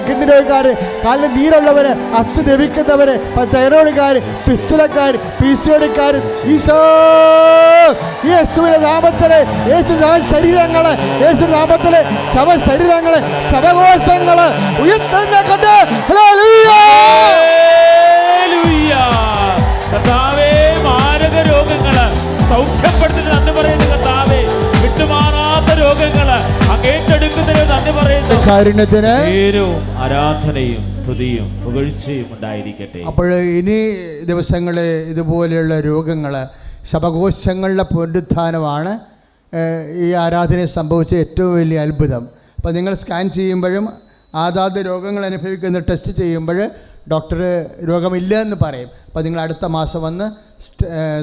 കിഡ്നി രോഗിക്കാർ, കാലിൽ നീരുള്ളവര്, അസ്ഥി ദ്രവിക്കുന്നവര്, തൈറോയിഡുകാർ, പിസ്തുലക്കാർ, പിസിയോടിക്കാർ, ഈശോ യേശുവിന്റെ നാമത്തിലെ ശരീരങ്ങള്, യേശു നാമത്തിലെ ശവശരീരങ്ങള്, ശവകോശങ്ങള് ഉയർത്തുന്ന കണ്ട് കർത്താവേ, മാരക രോഗങ്ങള് സൗഖ്യപ്പെടുത്തുന്ന നന്ദി പറയുന്നു കർത്താവേ. വിട്ടുമാറാത്ത രോഗങ്ങള് അങ്ങേറ്റെടുക്കുന്നതിന് നന്ദി പറയുന്നു. കാരുണ്യത്തിന് ആരാധനയും സ്തുതിയും പുകഴ്ചയും ഉണ്ടായിരിക്കട്ടെ. അപ്പോൾ ഇനി ദിവസങ്ങളിൽ ഇതുപോലെയുള്ള രോഗങ്ങൾ, ശവകോശങ്ങളുടെ പുനരുത്ഥാനമാണ് ഈ ആരാധനയിൽ സംഭവിച്ച ഏറ്റവും വലിയ അത്ഭുതം. അപ്പോൾ നിങ്ങൾ സ്കാൻ ചെയ്യുമ്പോഴും അതാത് രോഗങ്ങൾ അനുഭവിക്കുന്ന ടെസ്റ്റ് ചെയ്യുമ്പോൾ ഡോക്ടർ രോഗമില്ല എന്ന് പറയും. അപ്പോൾ നിങ്ങൾ അടുത്ത മാസം വന്ന്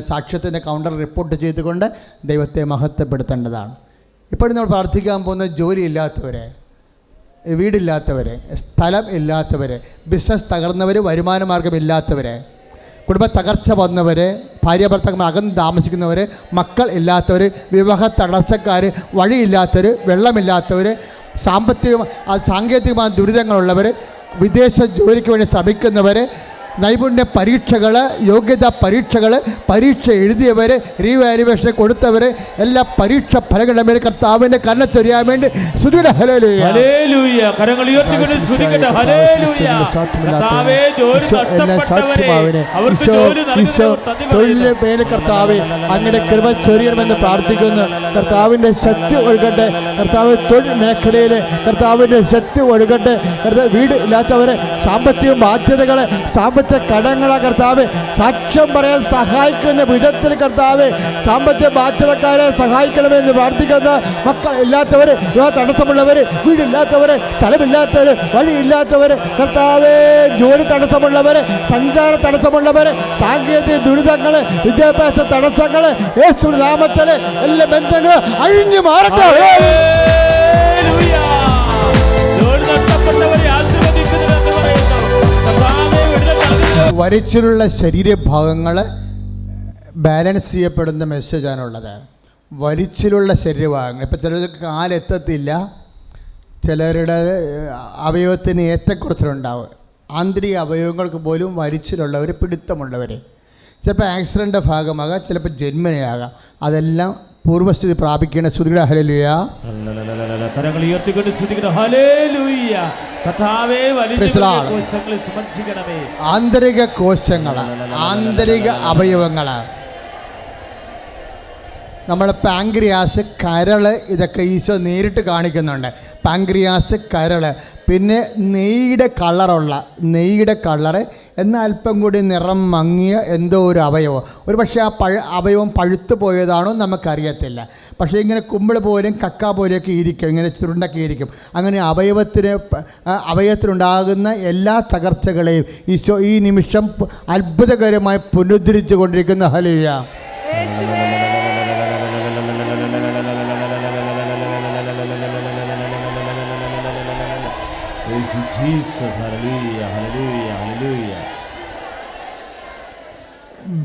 സാക്ഷ്യത്തിൻ്റെ കൗണ്ടർ റിപ്പോർട്ട് ചെയ്തുകൊണ്ട് ദൈവത്തെ മഹത്വപ്പെടുത്തേണ്ടതാണ്. ഇപ്പോഴും നമ്മൾ പ്രാർത്ഥിക്കാൻ പോകുന്ന ജോലിയില്ലാത്തവരെ, വീടില്ലാത്തവരെ, സ്ഥലം ഇല്ലാത്തവരെ, ബിസിനസ് തകർന്നവർ, വരുമാന മാർഗമില്ലാത്തവരെ, കുടുംബ തകർച്ച വന്നവർ, ഭാര്യ ഭർത്താക്കന്മാർ അകന്ന് താമസിക്കുന്നവർ, മക്കൾ ഇല്ലാത്തവർ, വിവാഹ തടസ്സക്കാർ, വഴിയില്ലാത്തവർ, വെള്ളമില്ലാത്തവർ, സാങ്കേതികമായ ദുരിതങ്ങളുള്ളവർ, വിദേശ ജോലിക്ക് വേണ്ടി ശ്രമിക്കുന്നവർ, നൈപുണ്യ പരീക്ഷകൾ, യോഗ്യതാ പരീക്ഷകൾ, പരീക്ഷ എഴുതിയവർ, റീവാലുവേഷൻ കൊടുത്തവർ, എല്ലാ പരീക്ഷ ഫലങ്ങളുടെ മേൽ കർത്താവിൻ്റെ കരുണ ചൊരിയാൻ വേണ്ടി സ്തുതിയുടെ ഹല്ലേലൂയ. കരങ്ങൾ ഉയർത്തിക്കൊണ്ട് സ്തുതിക്കട്ടെ. ഹല്ലേലൂയ. കർത്താവേ, ജോലി നഷ്ടപ്പെട്ടവരെ അവർക്ക് ജോലി നൽകുന്നു. തൊഴിലിന്റെ മേൽ കർത്താവേ അങ്ങയുടെ കൃപ ചൊരിയണമെന്ന് പ്രാർത്ഥിക്കുന്നു. കർത്താവിൻ്റെ ശക്തി ഒഴുകട്ടെ. കർത്താവ് തൊഴിൽ മേഖലയിൽ കർത്താവിൻ്റെ ശക്തി ഒഴുകട്ടെ. വീട് ഇല്ലാത്തവരെ, സാമ്പത്തിക ബാധ്യതകളെ, കടങ്ങളെ കർത്താവ് സാക്ഷ്യം പറയാൻ സഹായിക്കുന്ന വിധത്തിൽ കർത്താവ് സാമ്പത്തിക ബാധ്യതക്കാരെ സഹായിക്കണമെന്ന് പ്രാർത്ഥിക്കുന്ന മക്കൾ ഇല്ലാത്തവർ, തടസ്സമുള്ളവർ, വീടില്ലാത്തവർ, സ്ഥലമില്ലാത്തവർ, വഴിയില്ലാത്തവർ, കർത്താവ് ജോലി തടസ്സമുള്ളവർ, സഞ്ചാര തടസ്സമുള്ളവർ, സാങ്കേതിക ദുരിതങ്ങൾ, വിദ്യാഭ്യാസ തടസ്സങ്ങൾ, യേശുവിന്റെ നാമത്തിൽ എല്ലാ ബന്ധങ്ങളും അഴിഞ്ഞു മാറട്ടെ. വലിച്ചിലുള്ള ശരീരഭാഗങ്ങൾ ബാലൻസ് ചെയ്യപ്പെടുന്ന മെസ്സേജാണുള്ളത്. വലിച്ചിലുള്ള ശരീരഭാഗങ്ങൾ, ഇപ്പോൾ ചിലർക്ക് കാലെത്തത്തില്ല, ചിലരുടെ അവയവത്തിന് ഏറ്റക്കുറച്ചിലുണ്ടാവും. ആന്തരിക അവയവങ്ങൾക്ക് പോലും വലിച്ചിലുള്ളവർ, പിടുത്തമുള്ളവർ, ചിലപ്പോൾ ആക്സിഡൻ്റെ ഭാഗമാകാം, ചിലപ്പോൾ ജന്മനയാകാം. അതെല്ലാം പൂർവസ്ഥിതി പ്രാപിക്കേണ്ട. ശ്രുതിയുടെ ഹല്ലേലൂയ. കരങ്ങൾ ഉയർത്തിക്കൊണ്ട് ശ്രുതിയുടെ ഹല്ലേലൂയ. കർത്താവേ, ആന്തരിക കോശങ്ങൾ, ആന്തരിക അവയവങ്ങൾ, നമ്മൾ പാങ്ക്രിയാസ്, കരൾ, ഇതൊക്കെ ഈശോ നേരിട്ട് കാണിക്കുന്നുണ്ട്. പാങ്ക്രിയാസ്, കരൾ, പിന്നെ നെയ്യുടെ കളറ് എന്നാൽ അല്പം കൂടി നിറം മങ്ങിയ എന്തോ ഒരു അവയവം. ഒരു പക്ഷേ ആ അവയവം പഴുത്തു പോയതാണോ നമുക്കറിയത്തില്ല. പക്ഷേ ഇങ്ങനെ കുമ്പിൾ പോലും കക്ക പോലെയൊക്കെ ഇരിക്കും, ഇങ്ങനെ ചുരുണ്ടൊക്കെ ഇരിക്കും. അങ്ങനെ അവയവത്തിനുണ്ടാകുന്ന എല്ലാ തകർച്ചകളെയും ഈശോ ഈ നിമിഷം അത്ഭുതകരമായി പുനരുദ്ധരിച്ചു കൊണ്ടിരിക്കുന്ന. ഹല്ലേലൂയ.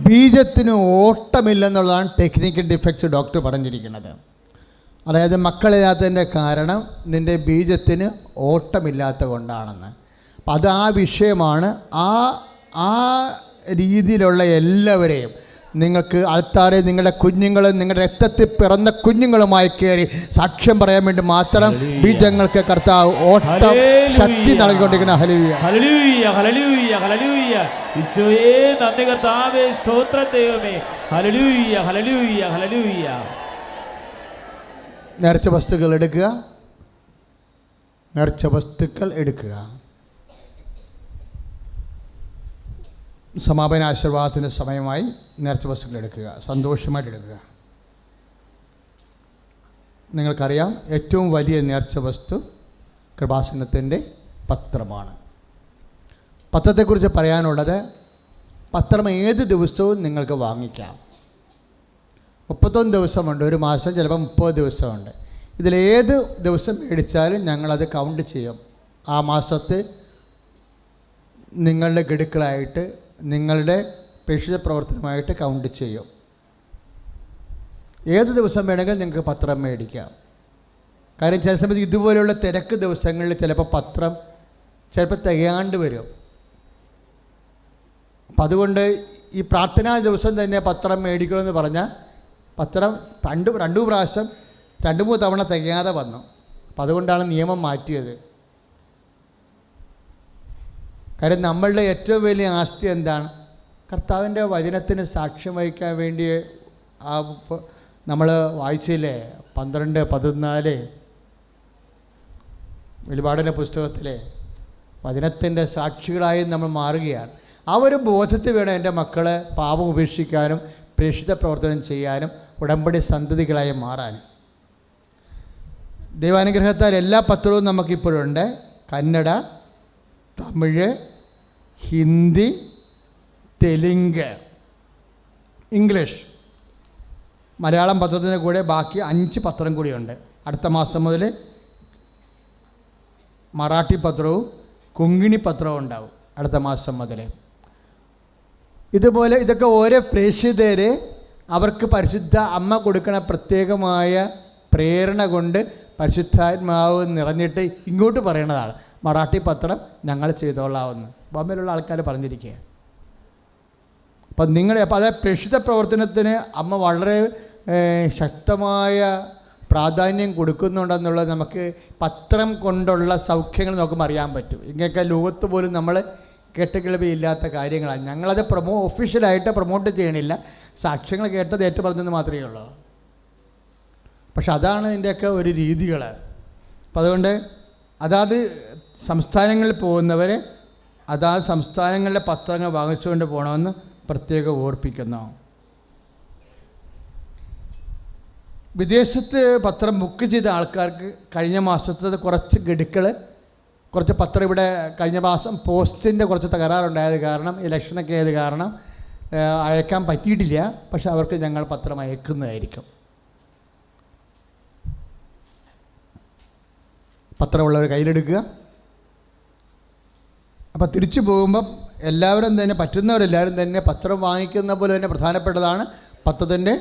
ബീജത്തിന് ഓട്ടമില്ലെന്നുള്ളതാണ് ടെക്നിക്കൽ ഡിഫക്ട്സ് ഡോക്ടർ പറഞ്ഞിരിക്കുന്നത്. അതായത് മക്കളില്ലാത്തതിൻ്റെ കാരണം നിൻ്റെ ബീജത്തിന് ഓട്ടമില്ലാത്ത കൊണ്ടാണെന്ന്. അപ്പം അത് ആ വിഷയമാണ്. ആ രീതിയിലുള്ള എല്ലാവരെയും നിങ്ങൾക്ക് ആൾക്കാരെ, നിങ്ങളുടെ കുഞ്ഞുങ്ങളും നിങ്ങളുടെ രക്തത്തിൽ പിറന്ന കുഞ്ഞുങ്ങളുമായി കയറി സാക്ഷ്യം പറയാൻ വേണ്ടി മാത്രം ബീജങ്ങൾക്ക് കർത്താവ് ഓട്ടം ശക്തി നൽകിക്കൊണ്ടിരിക്കുന്ന. ഹല്ലേലൂയ, ഹല്ലേലൂയ, ഹല്ലേലൂയ, ഹല്ലേലൂയ. ഈശോയേ നന്ദി കർത്താവേ, സ്തോത്രം ദൈവമേ. ഹല്ലേലൂയ, ഹല്ലേലൂയ, ഹല്ലേലൂയ. നേർച്ച വസ്തുക്കൾ എടുക്കുക, നേർച്ച വസ്തുക്കൾ എടുക്കുക. സമാപന ആശീർവാദത്തിൻ്റെ സമയമായി നേർച്ച വസ്തുക്കൾ എടുക്കുക, സന്തോഷമായിട്ട് എടുക്കുക. നിങ്ങൾക്കറിയാം, ഏറ്റവും വലിയ നേർച്ച വസ്തു കൃപാസനത്തിൻ്റെ പത്രമാണ്. പത്രത്തെക്കുറിച്ച് പറയാനുള്ളത്, പത്രം ഏത് ദിവസവും നിങ്ങൾക്ക് വാങ്ങിക്കാം. 31 ദിവസമുണ്ട്, ഒരു മാസം, ചിലപ്പോൾ 30 ദിവസമുണ്ട്. ഇതിലേത് ദിവസം മേടിച്ചാലും ഞങ്ങളത് കൗണ്ട് ചെയ്യും. ആ മാസത്തെ നിങ്ങളുടെ ഗഡുക്കളായിട്ട്, നിങ്ങളുടെ പ്രേക്ഷിത പ്രവർത്തനമായിട്ട് കൗണ്ട് ചെയ്യും. ഏത് ദിവസം വേണമെങ്കിലും നിങ്ങൾക്ക് പത്രം മേടിക്കാം. കാര്യം ചില സമയത്ത് ഇതുപോലെയുള്ള തിരക്ക് ദിവസങ്ങളിൽ ചിലപ്പോൾ പത്രം തികയാണ്ട് വരും. അപ്പം അതുകൊണ്ട് ഈ പ്രാർത്ഥനാ ദിവസം തന്നെ പത്രം മേടിക്കണമെന്ന് പറഞ്ഞാൽ പത്രം രണ്ടു പ്രാവശ്യം 2-3 തവണ തികയാതെ വന്നു. അപ്പം അതുകൊണ്ടാണ് നിയമം മാറ്റിയത്. കാര്യം നമ്മളുടെ ഏറ്റവും വലിയ ആസ്തി എന്താണ്? കർത്താവിൻ്റെ വചനത്തിന് സാക്ഷ്യം വഹിക്കാൻ വേണ്ടി നമ്മൾ വായിച്ചില്ലേ 12-14 വെളിപാടിൻ്റെ പുസ്തകത്തിലെ വചനത്തിൻ്റെ സാക്ഷികളായി നമ്മൾ മാറുകയാണ്. ആ ഒരു ബോധത്തിൽ വേണം എൻ്റെ മക്കളെ പാപം ഉപേക്ഷിക്കാനും പ്രേക്ഷിത പ്രവർത്തനം ചെയ്യാനും ഉടമ്പടി സന്തതികളായി മാറാനും. ദൈവാനുഗ്രഹത്താൽ എല്ലാ പത്രവും നമുക്കിപ്പോഴുണ്ട്. കന്നഡ, തമിഴ്, ഹിന്ദി, തെലുങ്ക്, ഇംഗ്ലീഷ്, മലയാളം പത്രത്തിൻ്റെ കൂടെ ബാക്കി 5 പത്രം കൂടിയുണ്ട്. അടുത്ത മാസം മുതൽ മറാഠി പത്രവും കൊങ്കിണി പത്രവും ഉണ്ടാവും അടുത്ത മാസം മുതൽ. ഇതുപോലെ ഇതൊക്കെ ഓരോ പ്രേക്ഷിതരെ അവർക്ക് പരിശുദ്ധ അമ്മ കൊടുക്കണ പ്രത്യേകമായ പ്രേരണ കൊണ്ട് പരിശുദ്ധാത്മാവ് നിറഞ്ഞിട്ട് ഇങ്ങോട്ട് പറയണതാണ്. മറാഠി പത്രം ഞങ്ങൾ ചെയ്തോളാമെന്ന് ബോംബെയിലുള്ള ആൾക്കാർ പറഞ്ഞിരിക്കുക. അപ്പം അത് പ്രേക്ഷിത പ്രവർത്തനത്തിന് അമ്മ വളരെ ശക്തമായ പ്രാധാന്യം കൊടുക്കുന്നുണ്ടെന്നുള്ളത് നമുക്ക് പത്രം കൊണ്ടുള്ള സൗഖ്യങ്ങൾ നോക്കുമ്പോൾ അറിയാൻ പറ്റും. ഇങ്ങനെയൊക്കെ ലോകത്ത് പോലും നമ്മൾ കേട്ടുകേൾവിയില്ലാത്ത കാര്യങ്ങളാണ്. ഞങ്ങളത് ഒഫീഷ്യലായിട്ട് പ്രൊമോട്ട് ചെയ്യണില്ല, സാക്ഷ്യങ്ങൾ കേട്ടത് ഏറ്റു പറഞ്ഞെന്ന് മാത്രമേ ഉള്ളൂ. പക്ഷെ അതാണ് ഇതിൻ്റെയൊക്കെ ഒരു രീതികൾ. അപ്പം അതുകൊണ്ട് അതാത് സംസ്ഥാനങ്ങളിൽ പോകുന്നവർ അതാത് സംസ്ഥാനങ്ങളിലെ പത്രങ്ങൾ വാങ്ങിച്ചുകൊണ്ട് പോകണമെന്ന് പ്രത്യേകം ഓർപ്പിക്കുന്നു. വിദേശത്ത് പത്രം ബുക്ക് ചെയ്ത ആൾക്കാർക്ക് കഴിഞ്ഞ മാസത്തെ കുറച്ച് പത്രം ഇവിടെ കഴിഞ്ഞ മാസം പോസ്റ്റിൻ്റെ കുറച്ച് തകരാറുണ്ടായത് കാരണം, ഇലക്ഷനൊക്കെ ആയത് കാരണം അയക്കാൻ പറ്റിയിട്ടില്ല. പക്ഷെ അവർക്ക് ഞങ്ങൾ പത്രം അയക്കുന്നതായിരിക്കും. പത്രമുള്ളവർ കയ്യിലെടുക്കുക. അപ്പോൾ തിരിച്ചു പോകുമ്പം എല്ലാവരും തന്നെ പറ്റുന്നവരെല്ലാവരും തന്നെ പത്രം വാങ്ങിക്കുന്ന പോലെ തന്നെ പ്രധാനപ്പെട്ടതാണ് പത്രത്തിൻ്റെ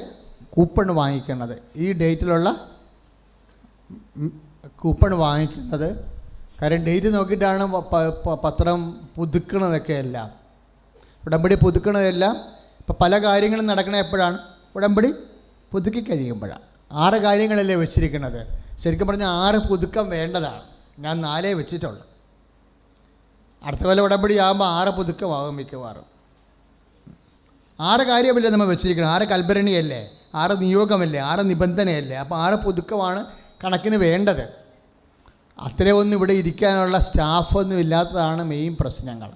കൂപ്പൺ വാങ്ങിക്കുന്നത്. ഈ ഡേറ്റിലുള്ള കൂപ്പൺ വാങ്ങിക്കുന്നത്. കാര്യം ഡേറ്റ് നോക്കിയിട്ടാണ് പത്രം പുതുക്കണതൊക്കെ എല്ലാം. ഉടമ്പടി പുതുക്കണതെല്ലാം ഇപ്പം പല കാര്യങ്ങളും നടക്കണ എപ്പോഴാണ്? ഉടമ്പടി പുതുക്കി കഴിയുമ്പോഴാണ്. 6 കാര്യങ്ങളല്ലേ വെച്ചിരിക്കുന്നത്. ശരിക്കും പറഞ്ഞാൽ 6 പുതുക്കം വേണ്ടതാണ്. ഞാൻ 4 വെച്ചിട്ടുള്ളൂ. അടുത്ത കൊല്ലം ഉടമ്പടി ആകുമ്പോൾ 6 പുതുക്കമാകും മിക്കവാറും. 6 കാര്യമല്ലേ നമ്മൾ വെച്ചിരിക്കണം. 6 കൽഭരണിയല്ലേ, 6 നിയോഗമല്ലേ, 6 നിബന്ധനയല്ലേ. അപ്പോൾ 6 പുതുക്കമാണ് കണക്കിന് വേണ്ടത്. അത്രയൊന്നും ഇവിടെ ഇരിക്കാനുള്ള സ്റ്റാഫൊന്നും ഇല്ലാത്തതാണ് മെയിൻ പ്രശ്നങ്ങൾ.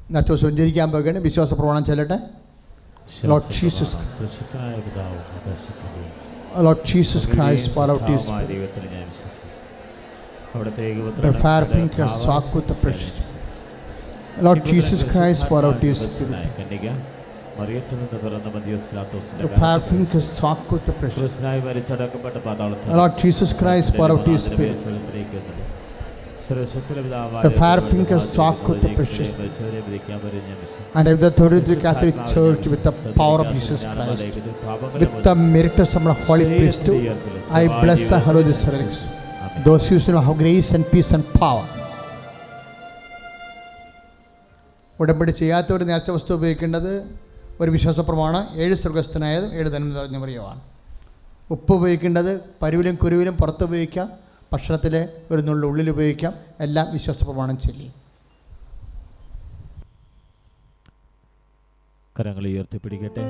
ഇന്നത്തെ സഞ്ചരിക്കാൻ പോകുകയാണ്. വിശ്വാസ പ്രമാണം ചെല്ലട്ടെ. Lord Jesus Christ, Father of His Spirit, the fire fingers walk with the precious. Lord Jesus Christ, Father of His Spirit, the fire fingers walk with the precious. Lord Jesus Christ, Father of His Spirit, the fire fingers walk with the precious. And with the authority of the Catholic Church, with the power of Jesus Christ, with the merit of the Holy Priesthood, I bless the Holy Service. Those who will have grace and peace and power. ഉടമ്പടി ചെയ്യാത്തവർ നേർച്ച വസ്തു ഉപയോഗിക്കേണ്ടത് ഒരു വിശ്വാസ പ്രമാണം 7 സ്വർഗസ്ഥനായതും 7 ധനം നിറഞ്ഞ മറിയമാണ്. ഉപ്പ് ഉപയോഗിക്കേണ്ടത് പരുവിലും കുരുവിലും പുറത്ത് ഉപയോഗിക്കാം, ഭക്ഷണത്തിൽ ഒരു നുള്ളു ഉള്ളിൽ ഉപയോഗിക്കാം. എല്ലാം വിശ്വാസ പ്രമാണം ചൊല്ലി. കരങ്ങൾ ഉയർത്തിപ്പിടിക്കട്ടെ.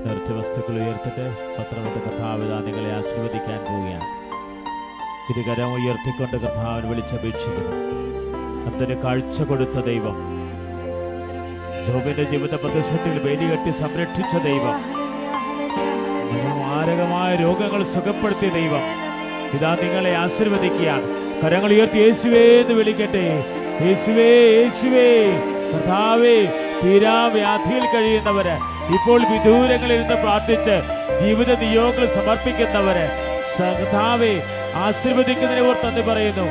നേർച്ച വസ്തുക്കൾ ഉയർത്തിട്ട് പത്രമത്തെ കർത്താവ് നിങ്ങളെ ആശീർവദിക്കാൻ പോവുകയാണ്. ഇരുകരം ഉയർത്തിക്കൊണ്ട് കർത്താവിന് വിളിച്ചപേക്ഷിക്കുന്നു. അതിന് കാഴ്ച കൊടുത്ത ദൈവം, ജോബിന്റെ ജീവിത പ്രതിസന്ധിയിൽ വേലി കെട്ടി സംരക്ഷിച്ച ദൈവം, മാരകമായ രോഗങ്ങൾ സുഖപ്പെടുത്തിയ ദൈവം ഇതാ നിങ്ങളെ ആശീർവദിക്കുകയാണ്. കരങ്ങൾ ഉയർത്തി യേശുവേ എന്ന് വിളിക്കട്ടെ. യേശുവേ, യേശുവേ. കർത്താവേ, തീരാവ്യാധിയിൽ കഴിയുന്നവര്, ഇപ്പോൾ വിദൂരങ്ങളിൽ നിന്ന് പ്രാർത്ഥിച്ച് ജീവിത നിയോഗങ്ങൾ സമർപ്പിക്കുന്നവര്, കർത്താവേ ആശീർവദിക്കുന്നതിനെ ഓർത്ത് നന്ദി പറയുന്നു.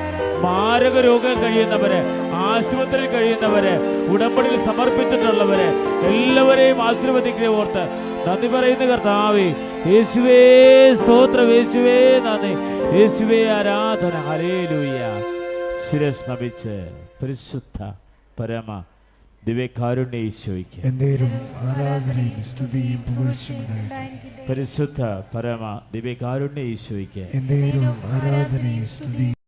മാരക രോഗം കഴിയുന്നവര്, ആശുപത്രിയിൽ കഴിയുന്നവര്, ഉടമ്പടിയിൽ സമർപ്പിച്ചിട്ടുള്ളവര് എല്ലാവരെയും ആശീർവദിക്കുന്നതിനെ ഓർത്ത് നന്ദി പറയുന്നു. കർത്താവേ, യേശുവേ സ്തോത്രം, യേശുവേ നന്ദി, യേശുവേ ആരാധന. ഹല്ലേലൂയ. ശിരസ് നമിച്ച് പരിശുദ്ധ പരമ ദിവ്യകാരുണ്യ ഈശോയ്ക്ക് ആരാധനയും സ്തുതിയും പുകഴ്ചയും പരിശുദ്ധ പരമ ദിവ്യകാരുണ്യ ഈശോയ്ക്ക് ആരാധനയും സ്തുതിയും